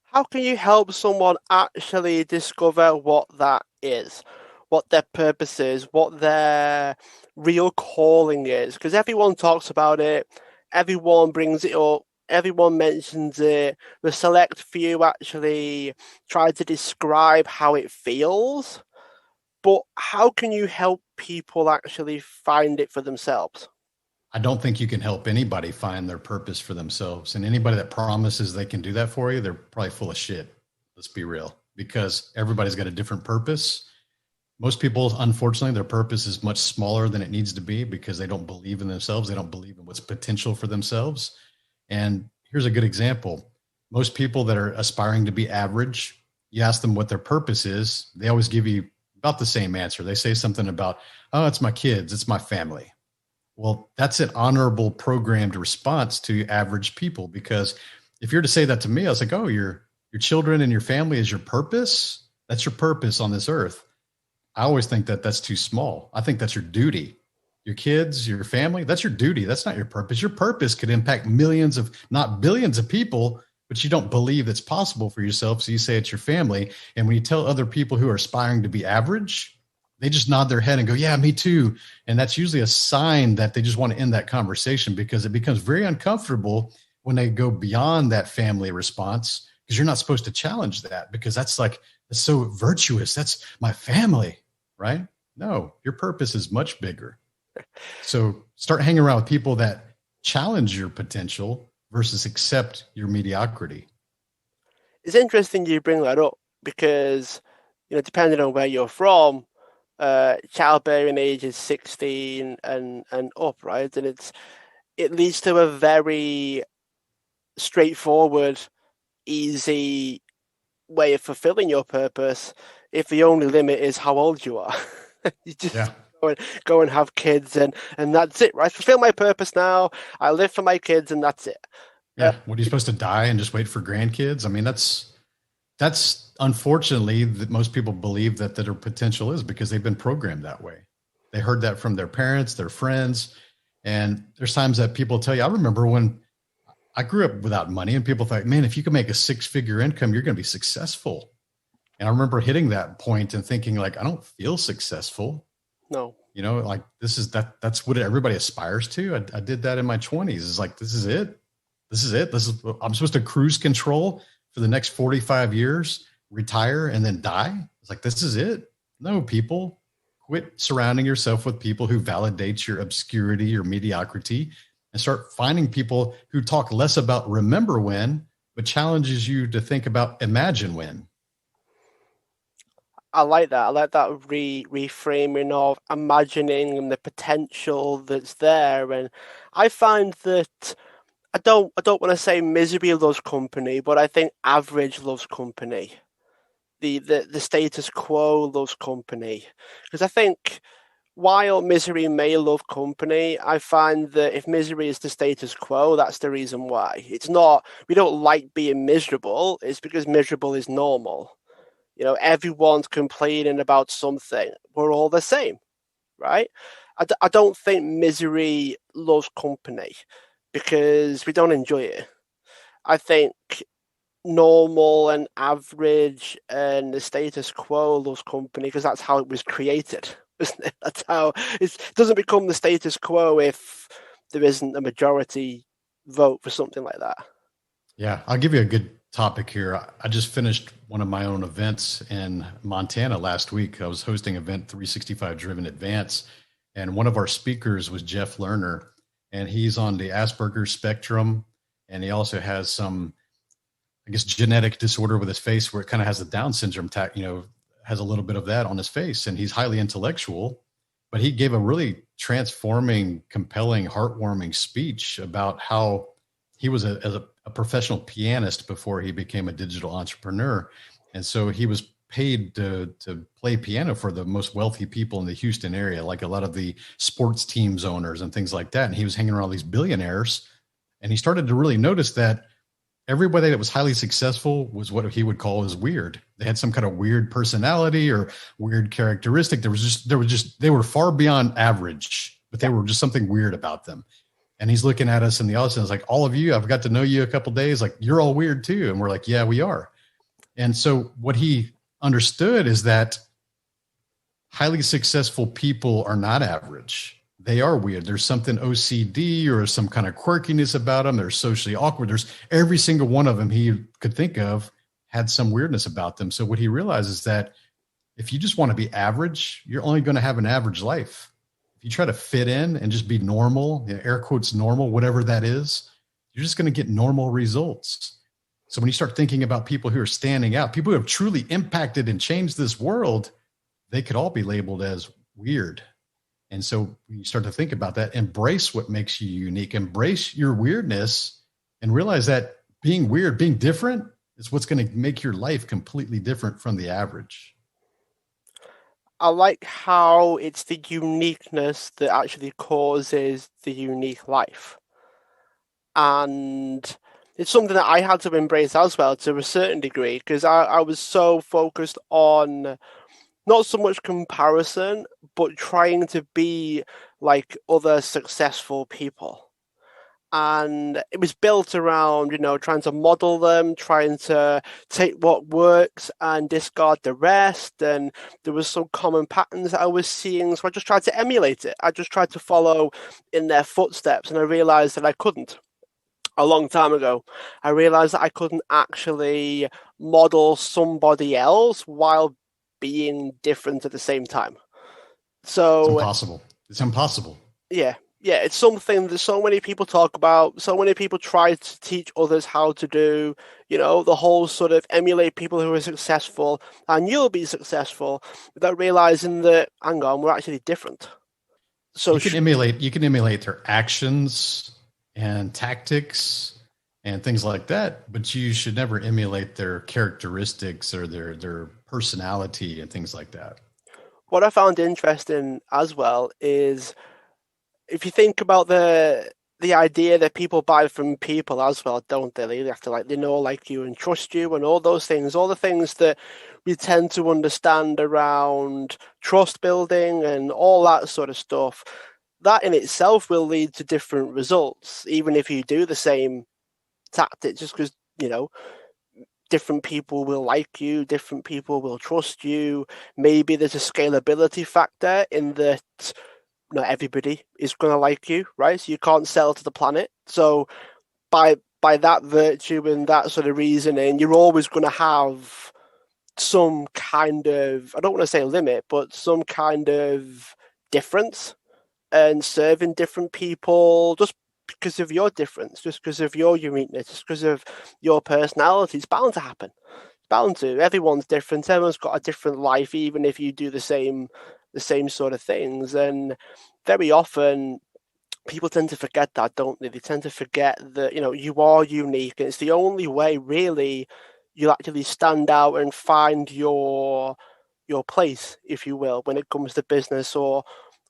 [SPEAKER 1] How can you help someone actually discover what that is, what their purpose is, what their real calling is? Because everyone talks about it, everyone brings it up, everyone mentions it. The select few actually try to describe how it feels. But how can you help people actually find it for themselves?
[SPEAKER 2] I don't think you can help anybody find their purpose for themselves. And anybody that promises they can do that for you, they're probably full of shit. Let's be real, because everybody's got a different purpose. Most people, unfortunately, their purpose is much smaller than it needs to be because they don't believe in themselves. They don't believe in what's potential for themselves. And here's a good example. Most people that are aspiring to be average, you ask them what their purpose is, they always give you about the same answer. They say something about, oh, it's my kids, it's my family. Well, that's an honorable programmed response to average people, because if you're to say that to me, I was like, oh, your children and your family is your purpose. That's your purpose on this earth. I always think that that's too small. I think that's your duty. Your kids, your family, that's your duty. That's not your purpose. Your purpose could impact millions of, not billions of people, but you don't believe it's possible for yourself. So you say it's your family. And when you tell other people who are aspiring to be average, they just nod their head and go, yeah, me too. And that's usually a sign that they just want to end that conversation, because it becomes very uncomfortable when they go beyond that family response, because you're not supposed to challenge that, because that's like, it's so virtuous. That's my family, right? No, your purpose is much bigger. So start hanging around with people that challenge your potential versus accept your mediocrity.
[SPEAKER 1] It's interesting you bring that up because, depending on where you're from, childbearing age is 16 and up, right? And it leads to a very straightforward, easy way of fulfilling your purpose if the only limit is how old you are. You just
[SPEAKER 2] Yeah.
[SPEAKER 1] go and have kids and that's it, right? Fulfill my purpose now. I live for my kids and that's it. Uh,
[SPEAKER 2] Yeah. What are you supposed to die and just wait for grandkids? I mean, that's unfortunately that most people believe that their potential is, because they've been programmed that way. They heard that from their parents, their friends. And there's times that people tell you, I remember when I grew up without money and people thought, man, if you can make a 6-figure income, you're going to be successful. And I remember hitting that point and thinking, like, I don't feel successful.
[SPEAKER 1] no.
[SPEAKER 2] Like that's what everybody aspires to. I did that in my 20s. It's like, this is it. This is it. I'm supposed to cruise control for the next 45 years, retire, and then die. It's like, this is it. No, people, quit surrounding yourself with people who validate your obscurity, your mediocrity, and start finding people who talk less about remember when, but challenges you to think about imagine when.
[SPEAKER 1] I like that. I like that reframing of imagining the potential that's there. And I find that I don't want to say misery loves company, but I think average loves company. The status quo loves company. Because I think while misery may love company, I find that if misery is the status quo, that's the reason why. It's not, we don't like being miserable, it's because miserable is normal. Everyone's complaining about something. We're all the same, right? I don't think misery loves company because we don't enjoy it. I think normal and average and the status quo loves company because that's how it was created, isn't it? That's how it doesn't become the status quo if there isn't a majority vote for something like that.
[SPEAKER 2] Yeah, I'll give you a good topic here. I just finished one of my own events in Montana last week. I was hosting event 365 Driven Advance, and one of our speakers was Jeff Lerner, and he's on the Asperger's spectrum, and he also has some, I guess, genetic disorder with his face where it kind of has the Down syndrome, has a little bit of that on his face, and he's highly intellectual, but he gave a really transforming, compelling, heartwarming speech about how he was a professional pianist before he became a digital entrepreneur. And so he was paid to play piano for the most wealthy people in the Houston area, like a lot of the sports teams owners and things like that. And he was hanging around these billionaires. And he started to really notice that everybody that was highly successful was what he would call as weird. They had some kind of weird personality or weird characteristic. They were far beyond average, but they were just something weird about them. And he's looking at us in the audience, like, all of you, I've got to know you a couple days. Like, you're all weird too. And we're like, yeah, we are. And so what he understood is that highly successful people are not average. They are weird. There's something OCD or some kind of quirkiness about them. They're socially awkward. There's every single one of them he could think of had some weirdness about them. So what he realized is that if you just want to be average, you're only going to have an average life. If you try to fit in and just be normal, air quotes normal, whatever that is, you're just going to get normal results. So when you start thinking about people who are standing out, people who have truly impacted and changed this world, they could all be labeled as weird. And so when you start to think about that, embrace what makes you unique, embrace your weirdness, and realize that being weird, being different is what's going to make your life completely different from the average.
[SPEAKER 1] I like how it's the uniqueness that actually causes the unique life. And it's something that I had to embrace as well to a certain degree because I was so focused on not so much comparison, but trying to be like other successful people. And it was built around, trying to model them, trying to take what works and discard the rest. And there was some common patterns that I was seeing, so I just tried to emulate it. I just tried to follow in their footsteps, and I realized that I couldn't. A long time ago, I realized that I couldn't actually model somebody else while being different at the same time.
[SPEAKER 2] It's
[SPEAKER 1] So
[SPEAKER 2] impossible. It's impossible.
[SPEAKER 1] yeah, yeah, it's something that so many people talk about. So many people try to teach others how to do, the whole sort of emulate people who are successful and you'll be successful without realizing that, hang on, we're actually different. So,
[SPEAKER 2] You can emulate their actions and tactics and things like that, but you should never emulate their characteristics or their personality and things like that.
[SPEAKER 1] what I found interesting as well is if you think about the idea that people buy from people as well, don't they? They have to they know, like you, and trust you, and all the things that we tend to understand around trust building and all that sort of stuff. That in itself will lead to different results, even if you do the same tactic, just because, different people will like you, different people will trust you. Maybe there's a scalability factor in that not everybody is going to like you, right? So you can't sell to the planet. So by that virtue and that sort of reasoning, you're always going to have some kind of, I don't want to say limit, but some kind of difference and serving different people just because of your difference, just because of your uniqueness, just because of your personality. It's bound to happen. It's bound to. Everyone's different. Everyone's got a different life, even if you do the same sort of things. And very often people tend to forget that, don't they? They tend to forget that, you are unique, and it's the only way really you'll actually stand out and find your place, if you will, when it comes to business or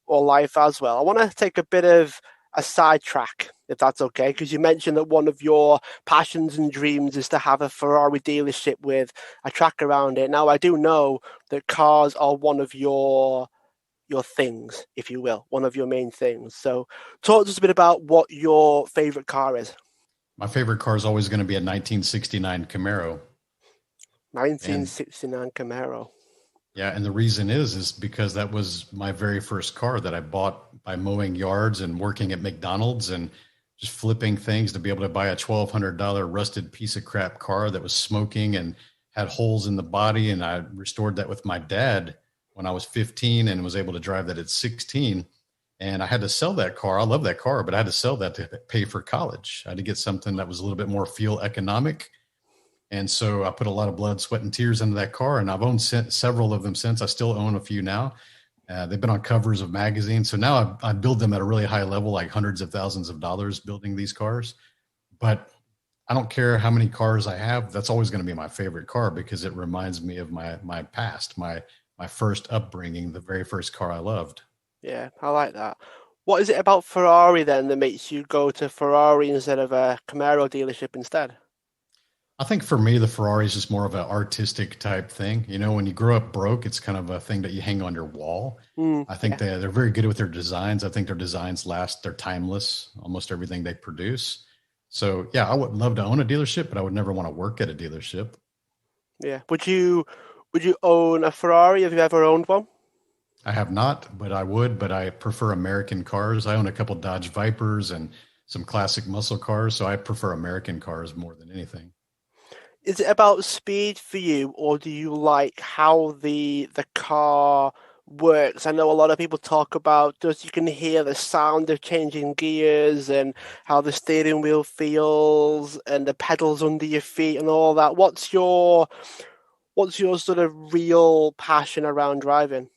[SPEAKER 1] life as well. I want to take a bit of a sidetrack, if that's okay, because you mentioned that one of your passions and dreams is to have a Ferrari dealership with a track around it. Now, I do know that cars are one of your things, if you will, one of your main things. So talk to us a bit about what your favorite car is.
[SPEAKER 2] My favorite car is always going to be a 1969 Camaro. And
[SPEAKER 1] 1969 Camaro.
[SPEAKER 2] yeah, and the reason is because that was my very first car that I bought by mowing yards and working at McDonald's and just flipping things to be able to buy a $1,200 rusted piece of crap car that was smoking and had holes in the body. And I restored that with my dad when I was 15 and was able to drive that at 16. And I had to sell that car. I love that car, but I had to sell that to pay for college. I had to get something that was a little bit more fuel economic, and so I put a lot of blood, sweat, and tears into that car. And I've owned several of them since. I still own a few now. They've been on covers of magazines. So now I build them at a really high level, like hundreds of thousands of dollars building these cars. But I don't care how many cars I have. That's always going to be my favorite car because it reminds me of my past, my first upbringing, the very first car I loved.
[SPEAKER 1] Yeah, I like that. What is it about Ferrari then that makes you go to Ferrari instead of a Camaro dealership instead?
[SPEAKER 2] I think for me, the Ferrari is just more of an artistic type thing. You know, when you grow up broke, it's kind of a thing that you hang on your wall. I think
[SPEAKER 1] Yeah,
[SPEAKER 2] they're very good with their designs. I think their designs last, they're timeless, almost everything they produce. So, yeah, I would love to own a dealership, but I would never want to work at a dealership.
[SPEAKER 1] yeah. Would you own a Ferrari? Have you ever owned one?
[SPEAKER 2] I have not, but I would, but I prefer American cars. I own a couple Dodge Vipers and some classic muscle cars. So I prefer American cars more than anything.
[SPEAKER 1] Is it about speed for you, or do you like how the car works? I know a lot of people talk about just you can hear the sound of changing gears and how the steering wheel feels and the pedals under your feet and all that. What's your sort of real passion around driving?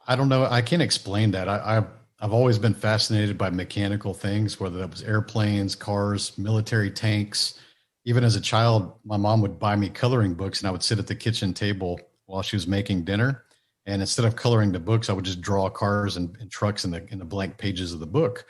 [SPEAKER 2] I don't know. I can't explain that. I've always been fascinated by mechanical things, whether that was airplanes, cars, military tanks. Even as a child, my mom would buy me coloring books, and I would sit at the kitchen table while she was making dinner, And instead of coloring the books, I would just draw cars and trucks in the blank pages of the book.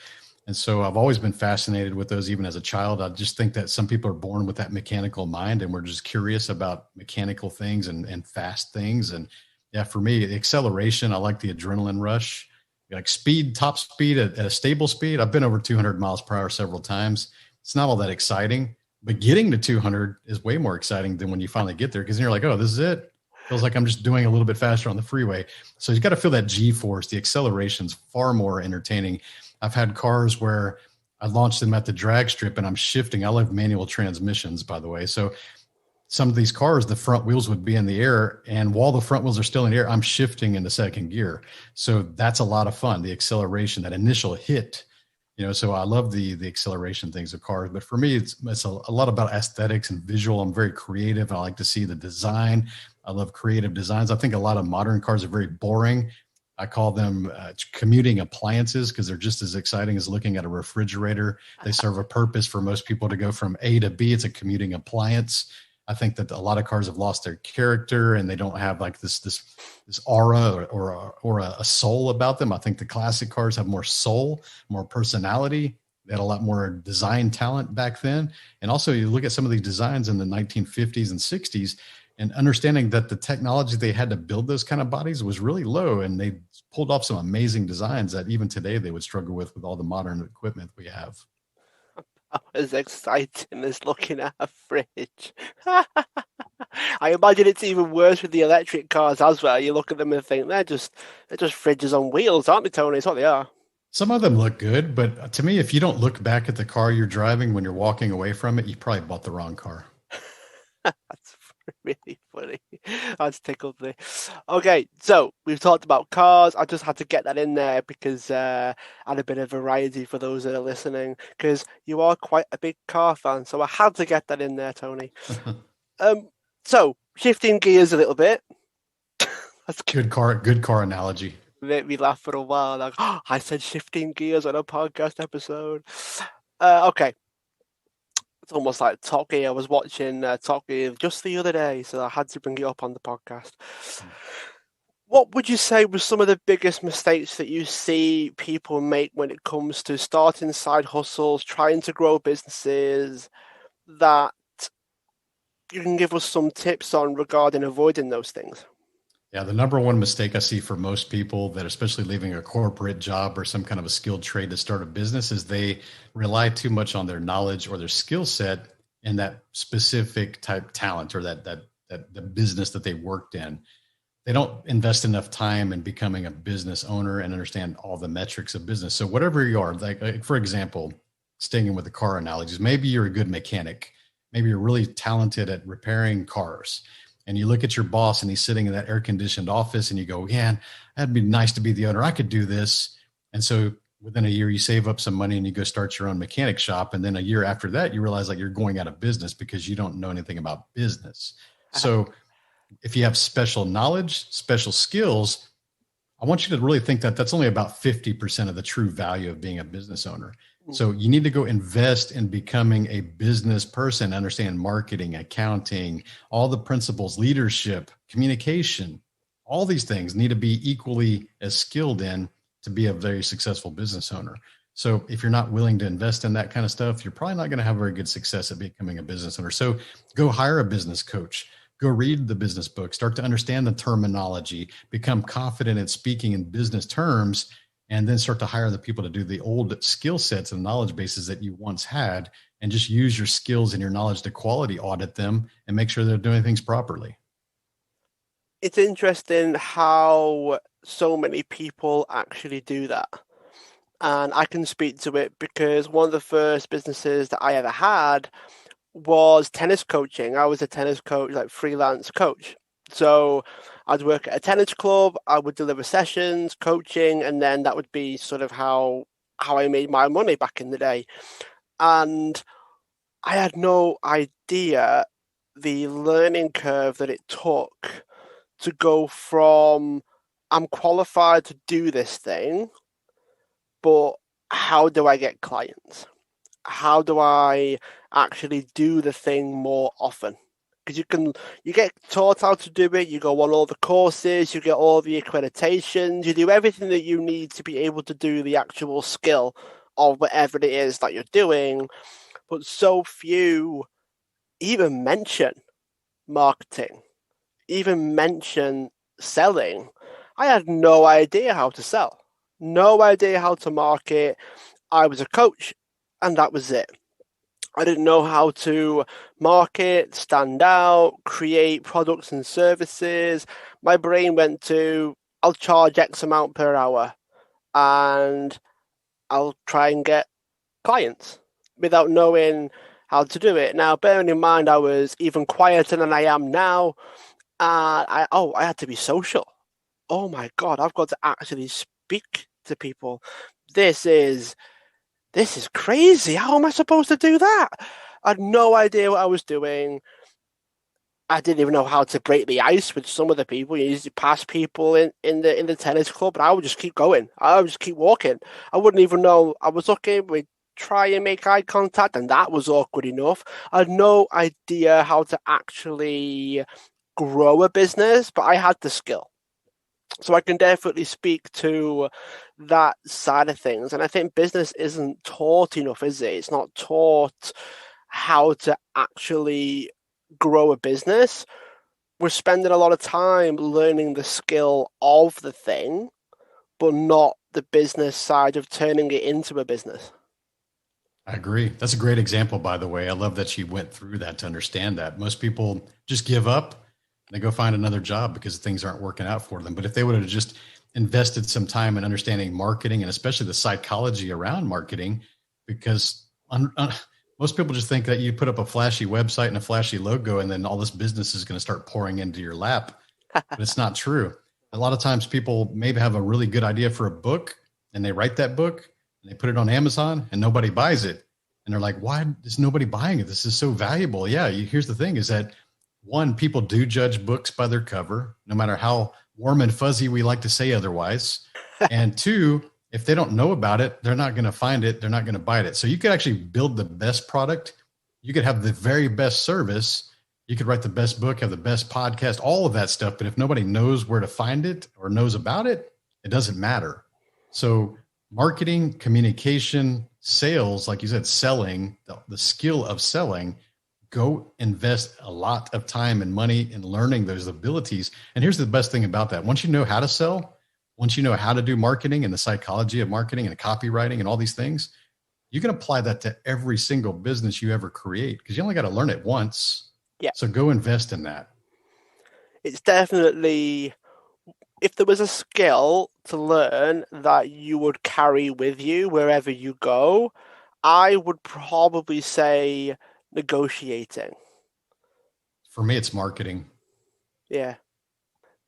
[SPEAKER 2] And so I've always been fascinated with those, even as a child. I just think that some people are born with that mechanical mind, and we're just curious about mechanical things and fast things. And yeah, for me, the acceleration, I like the adrenaline rush, like speed, top speed at a stable speed. I've been over 200 miles per hour several times. It's not all that exciting, but getting to 200 is way more exciting than when you finally get there, because you're like, oh, this is it. Feels like I'm just doing a little bit faster on the freeway. So you got to feel that G force. The acceleration's far more entertaining. I've had cars where I launched them at the drag strip and I'm shifting. I love manual transmissions, by the way. So some of these cars, the front wheels would be in the air, and while the front wheels are still in the air, I'm shifting into second gear. So that's a lot of fun. The acceleration, that initial hit, so I love the acceleration things of cars. But for me, it's a lot about aesthetics and visual. I'm very creative. I like to see the design. I love creative designs. I think a lot of modern cars are very boring. I call them commuting appliances because they're just as exciting as looking at a refrigerator. They serve a purpose for most people to go from A to B. It's a commuting appliance. I think that a lot of cars have lost their character and they don't have like this aura or a soul about them. I think the classic cars have more soul, more personality. They had a lot more design talent back then. And also, you look at some of these designs in the 1950s and 60s, and understanding that the technology they had to build those kind of bodies was really low, and they pulled off some amazing designs that even today they would struggle with all the modern equipment we have.
[SPEAKER 1] As exciting as looking at a fridge. I imagine it's even worse with the electric cars as well. You look at them and think they're just fridges on wheels, aren't they, Tony? It's what they are.
[SPEAKER 2] Some of them look good, but to me, if you don't look back at the car you're driving when you're walking away from it, you probably bought the wrong car.
[SPEAKER 1] That's really funny. That's tickled me. Okay, so we've talked about cars. I just had to get that in there because add a bit of variety for those that are listening, because you are quite a big car fan. So I had to get that in there, Tony. So shifting gears a little bit. That's
[SPEAKER 2] Good car analogy.
[SPEAKER 1] made me laugh for a while. Like, oh, I said shifting gears on a podcast episode. Okay. It's almost like Top Gear. I was watching Top Gear just the other day, so I had to bring it up on the podcast. What would you say was some of the biggest mistakes that you see people make when it comes to starting side hustles, trying to grow businesses, that you can give us some tips on regarding avoiding those things?
[SPEAKER 2] Yeah, the number one mistake I see for most people that, especially leaving a corporate job or some kind of a skilled trade to start a business, is they rely too much on their knowledge or their skill set in that specific type talent or that the business that they worked in. They don't invest enough time in becoming a business owner and understand all the metrics of business. So whatever you are, like for example, staying with the car analogies, maybe you're a good mechanic, maybe you're really talented at repairing cars, and you look at your boss and he's sitting in that air conditioned office and you go, man, that'd be nice to be the owner. I could do this. And so within a year, you save up some money and you go start your own mechanic shop. And then a year after that, you realize like you're going out of business because you don't know anything about business. So if you have special knowledge, special skills, I want you to really think that that's only about 50% of the true value of being a business owner. So you need to go invest in becoming a business person, understand marketing, accounting, all the principles, leadership, communication, all these things need to be equally as skilled in to be a very successful business owner. So if you're not willing to invest in that kind of stuff, you're probably not going to have very good success at becoming a business owner. So go hire a business coach. Go read the business book, start to understand the terminology, become confident in speaking in business terms, and then start to hire the people to do the old skill sets and knowledge bases that you once had, and just use your skills and your knowledge to quality audit them and make sure they're doing things properly.
[SPEAKER 1] It's interesting how so many people actually do that. And I can speak to it because one of the first businesses that I ever had was tennis coaching. I was a tennis coach, like freelance coach. So I'd work at a tennis club, I would deliver sessions, coaching, and then that would be sort of how I made my money back in the day. And I had no idea the learning curve that it took to go from I'm qualified to do this thing, but how do I get clients? How do I actually do the thing more often? because you get taught how to do it, you go on all the courses, you get all the accreditations, you do everything that you need to be able to do the actual skill of whatever it is that you're doing, but so few even mention marketing, even mention selling. I had no idea how to sell, no idea how to market. I was a coach, and that was it. I didn't know how to market, stand out, create products and services. My brain went to, I'll charge X amount per hour and I'll try and get clients without knowing how to do it. Now, bearing in mind, I was even quieter than I am now. I had to be social. Oh my God, I've got to actually speak to people. This is this is crazy. How am I supposed to do that? I had no idea what I was doing. I didn't even know how to break the ice with some of the people. You used to pass people in the tennis club, but I would just keep going. I would just keep walking. I wouldn't even know I was looking. We'd try and make eye contact, and that was awkward enough. I had no idea how to actually grow a business, but I had the skill. So I can definitely speak to that side of things. And I think business isn't taught enough, is it? It's not taught how to actually grow a business. We're spending a lot of time learning the skill of the thing, but not the business side of turning it into a business.
[SPEAKER 2] I agree. That's a great example, by the way. I love that she went through that to understand that. Most people just give up and they go find another job because things aren't working out for them. But if they would have just invested some time in understanding marketing and especially the psychology around marketing, because most people just think that you put up a flashy website and a flashy logo and then all this business is going to start pouring into your lap. But it's not true. A lot of times people maybe have a really good idea for a book and they write that book and they put it on Amazon and nobody buys it. And they're like, why is nobody buying it? This is so valuable. Yeah. Here's the thing is that one, people do judge books by their cover, no matter how warm and fuzzy we like to say otherwise. And two, if they don't know about it, they're not going to find it. They're not going to buy it. So you could actually build the best product. You could have the very best service. You could write the best book, have the best podcast, all of that stuff. But if nobody knows where to find it or knows about it, it doesn't matter. So marketing, communication, sales, like you said, selling, the skill of selling, go invest a lot of time and money in learning those abilities. And here's the best thing about that. Once you know how to sell, once you know how to do marketing and the psychology of marketing and copywriting and all these things, you can apply that to every single business you ever create because you only got to learn it once.
[SPEAKER 1] Yeah,
[SPEAKER 2] So go invest in that.
[SPEAKER 1] it's definitely, if there was a skill to learn that you would carry with you wherever you go, I would probably say negotiating.
[SPEAKER 2] For me, it's marketing.
[SPEAKER 1] Yeah,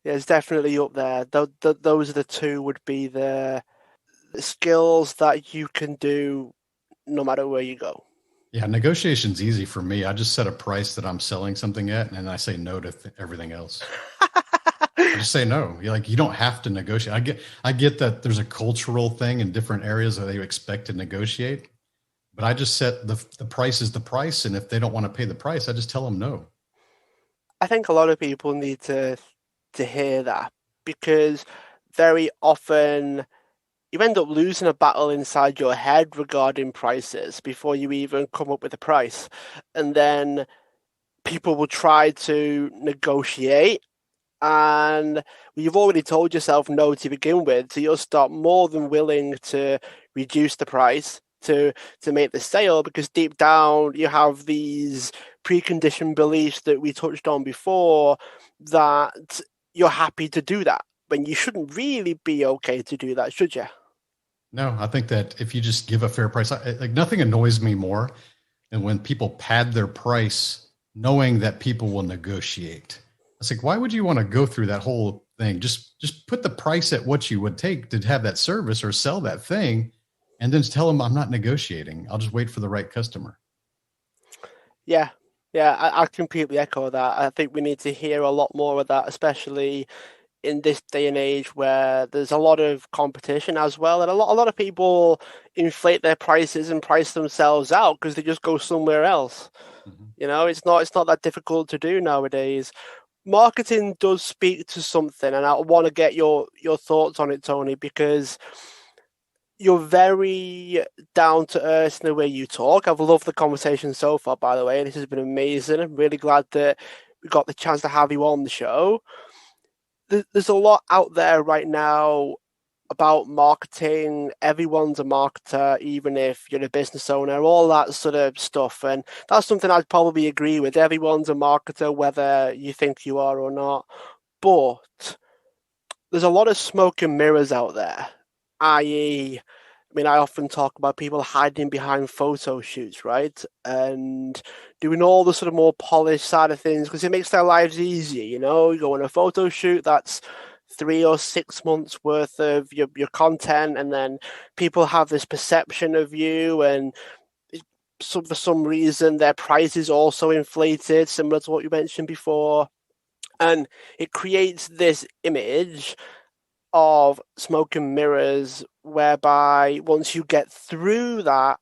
[SPEAKER 1] yeah, it's definitely up there. Those are the two would be the skills that you can do no matter where you go.
[SPEAKER 2] Yeah, negotiation's easy for me. I just set a price that I'm selling something at, and then I say no to everything else. I just say no. You're like, you don't have to negotiate. I get that there's a cultural thing in different areas that they expect to negotiate, but I just set the price is the price, and if they don't want to pay the price, I just tell them no.
[SPEAKER 1] I think a lot of people need to hear that because very often you end up losing a battle inside your head regarding prices before you even come up with a price. And then people will try to negotiate, and you've already told yourself no to begin with, so you'll start more than willing to reduce the price to make the sale because deep down you have these preconditioned beliefs that we touched on before that you're happy to do that when you shouldn't really be okay to do that, should you?
[SPEAKER 2] No, I think that if you just give a fair price, like nothing annoys me more than when people pad their price knowing that people will negotiate. It's like, why would you want to go through that whole thing? Just put the price at what you would take to have that service or sell that thing, and then tell them I'm not negotiating. I'll just wait for the right customer.
[SPEAKER 1] Yeah, yeah, I completely echo that. I think we need to hear a lot more of that, especially in this day and age where there's a lot of competition as well, and a lot of people inflate their prices and price themselves out because they just go somewhere else.
[SPEAKER 2] Mhm.
[SPEAKER 1] It's not that difficult to do nowadays. Marketing does speak to something, and I want to get your thoughts on it, Tony, because you're very down to earth in the way you talk. I've loved the conversation so far, by the way. This has been amazing. I'm really glad that we got the chance to have you on the show. There's a lot out there right now about marketing. Everyone's a marketer, even if you're a business owner, all that sort of stuff. And that's something I'd probably agree with. Everyone's a marketer, whether you think you are or not. But there's a lot of smoke and mirrors out there, i.e., I mean, I often talk about people hiding behind photo shoots, right? And doing all the sort of more polished side of things because it makes their lives easier, You go on a photo shoot, that's 3 or 6 months worth of your content, and then people have this perception of you, and for some reason their price is also inflated, similar to what you mentioned before. And it creates this image of smoke and mirrors whereby once you get through that,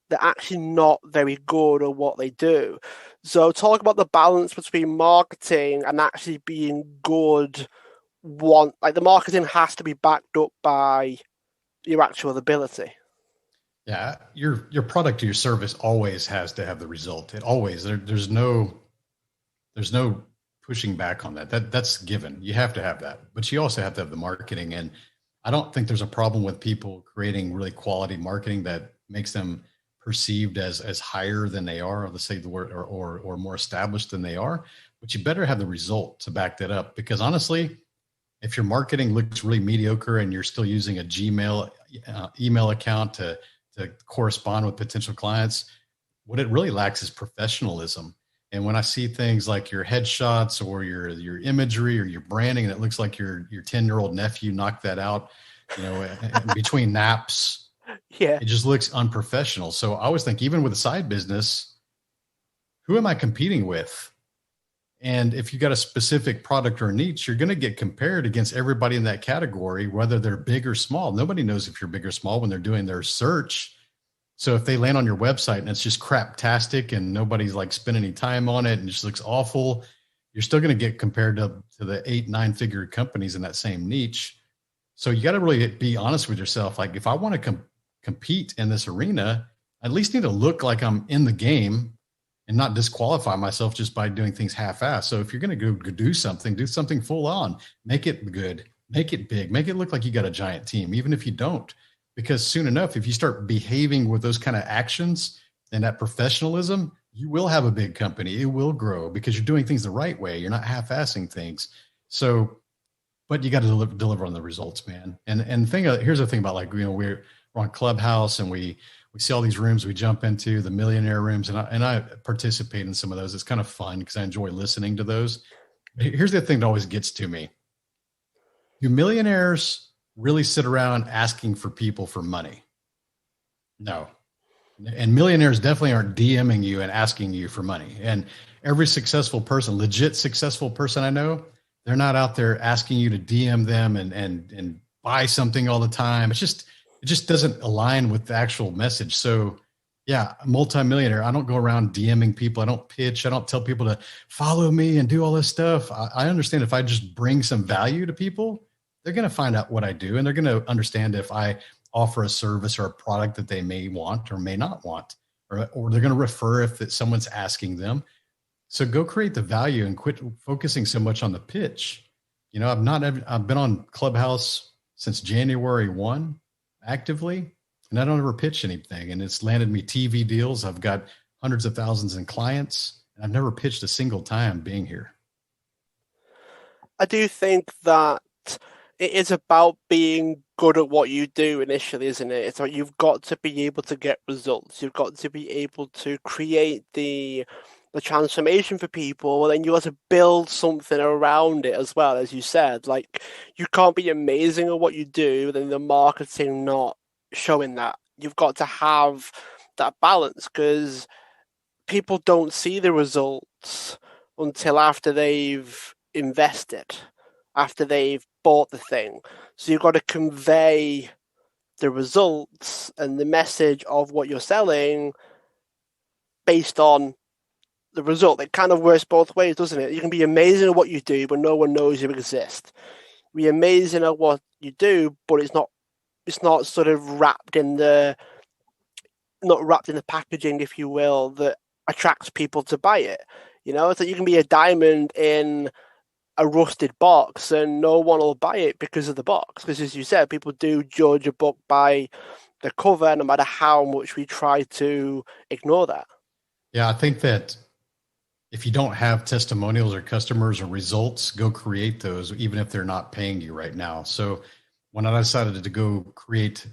[SPEAKER 1] they're actually not very good at what they do. So talk about the balance between marketing and actually being good. Like the marketing has to be backed up by your actual ability.
[SPEAKER 2] Yeah, your product or your service always has to have the result. It always there's no pushing back on that. That's given. You have to have that, but you also have to have the marketing. And I don't think there's a problem with people creating really quality marketing that makes them perceived as higher than they are, or let's say the word, or more established than they are. But you better have the result to back that up. Because honestly, if your marketing looks really mediocre and you're still using a Gmail email account to correspond with potential clients, what it really lacks is professionalism. And when I see things like your headshots or your imagery or your branding, and it looks like your 10-year-old nephew knocked that out, between naps,
[SPEAKER 1] Yeah.
[SPEAKER 2] it just looks unprofessional. So I always think, even with a side business, who am I competing with? And if you got a specific product or niche, you're going to get compared against everybody in that category, whether they're big or small. Nobody knows if you're big or small when they're doing their search. So if they land on your website and it's just craptastic and nobody's like spending any time on it and it just looks awful, you're still going to get compared to the 8, 9 figure companies in that same niche. So you got to really be honest with yourself. Like, if I want to compete in this arena, I at least need to look like I'm in the game and not disqualify myself just by doing things half-assed. So if you're going to go do something full on, make it good, make it big, make it look like you got a giant team, even if you don't. Because soon enough, if you start behaving with those kind of actions and that professionalism, you will have a big company. It will grow because you're doing things the right way. You're not half-assing things. So, but you got to deliver on the results, man. And here's the thing about, like, we're on Clubhouse and we see all these rooms we jump into, the millionaire rooms, and I participate in some of those. It's kind of fun because I enjoy listening to those. Here's the thing that always gets to me: do millionaires really sit around asking for people for money? No. And millionaires definitely aren't DMing you and asking you for money. And every successful person, legit successful person I know, they're not out there asking you to DM them and buy something all the time. It just doesn't align with the actual message. So yeah, multimillionaire. I don't go around DMing people. I don't pitch. I don't tell people to follow me and do all this stuff. I understand if I just bring some value to people, they're going to find out what I do, and they're going to understand if I offer a service or a product that they may want or may not want, or they're going to refer if that someone's asking them. So go create the value and quit focusing so much on the pitch. I've been on Clubhouse since January 1 actively, and I don't ever pitch anything. And it's landed me TV deals. I've got hundreds of thousands in clients, and I've never pitched a single time being here.
[SPEAKER 1] I do think that it is about being good at what you do initially, isn't it? It's like you've got to be able to get results. You've got to be able to create the transformation for people, and then you have to build something around it as well, as you said. Like, you can't be amazing at what you do, then the marketing not showing that. You've got to have that balance because people don't see the results until after they've invested, after they've bought the thing. So you've got to convey the results and the message of what you're selling based on the result. It kind of works both ways, doesn't it? You can be amazing at what you do, but no one knows you exist. Be amazing at what you do, but it's not sort of wrapped in the not wrapped in the packaging, if you will, that attracts people to buy it. So you can be a diamond in a rusted box and no one will buy it because of the box. Because as you said, people do judge a book by the cover, no matter how much we try to ignore that.
[SPEAKER 2] Yeah, I think that if you don't have testimonials or customers or results, go create those, even if they're not paying you right now. So when I decided to go create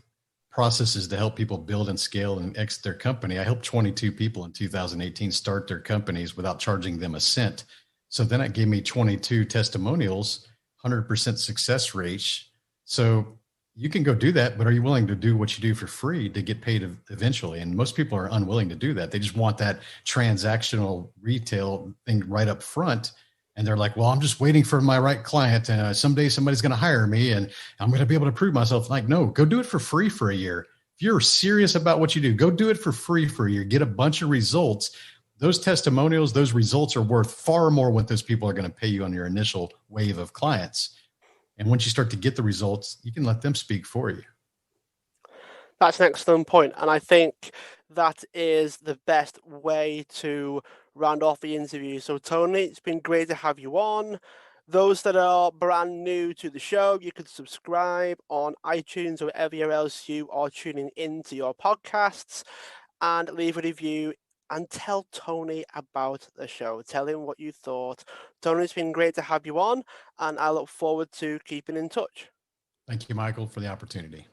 [SPEAKER 2] processes to help people build and scale and exit their company, I helped 22 people in 2018 start their companies without charging them a cent. So then it gave me 22 testimonials, 100% success rates. So you can go do that, but are you willing to do what you do for free to get paid eventually? And most people are unwilling to do that. They just want that transactional retail thing right up front. And they're like, well, I'm just waiting for my right client. And someday somebody's going to hire me and I'm going to be able to prove myself. Like, no, go do it for free for a year. If you're serious about what you do, go do it for free for a year. Get a bunch of results. Those testimonials, those results are worth far more what those people are going to pay you on your initial wave of clients. And once you start to get the results, you can let them speak for you.
[SPEAKER 1] That's an excellent point, and I think that is the best way to round off the interview. So, Tony, it's been great to have you on. Those that are brand new to the show, you can subscribe on iTunes or wherever else you are tuning into your podcasts and leave a review and tell Tony about the show. Tell him what you thought. Tony, it's been great to have you on, and I look forward to keeping in touch.
[SPEAKER 2] Thank you, Michael, for the opportunity.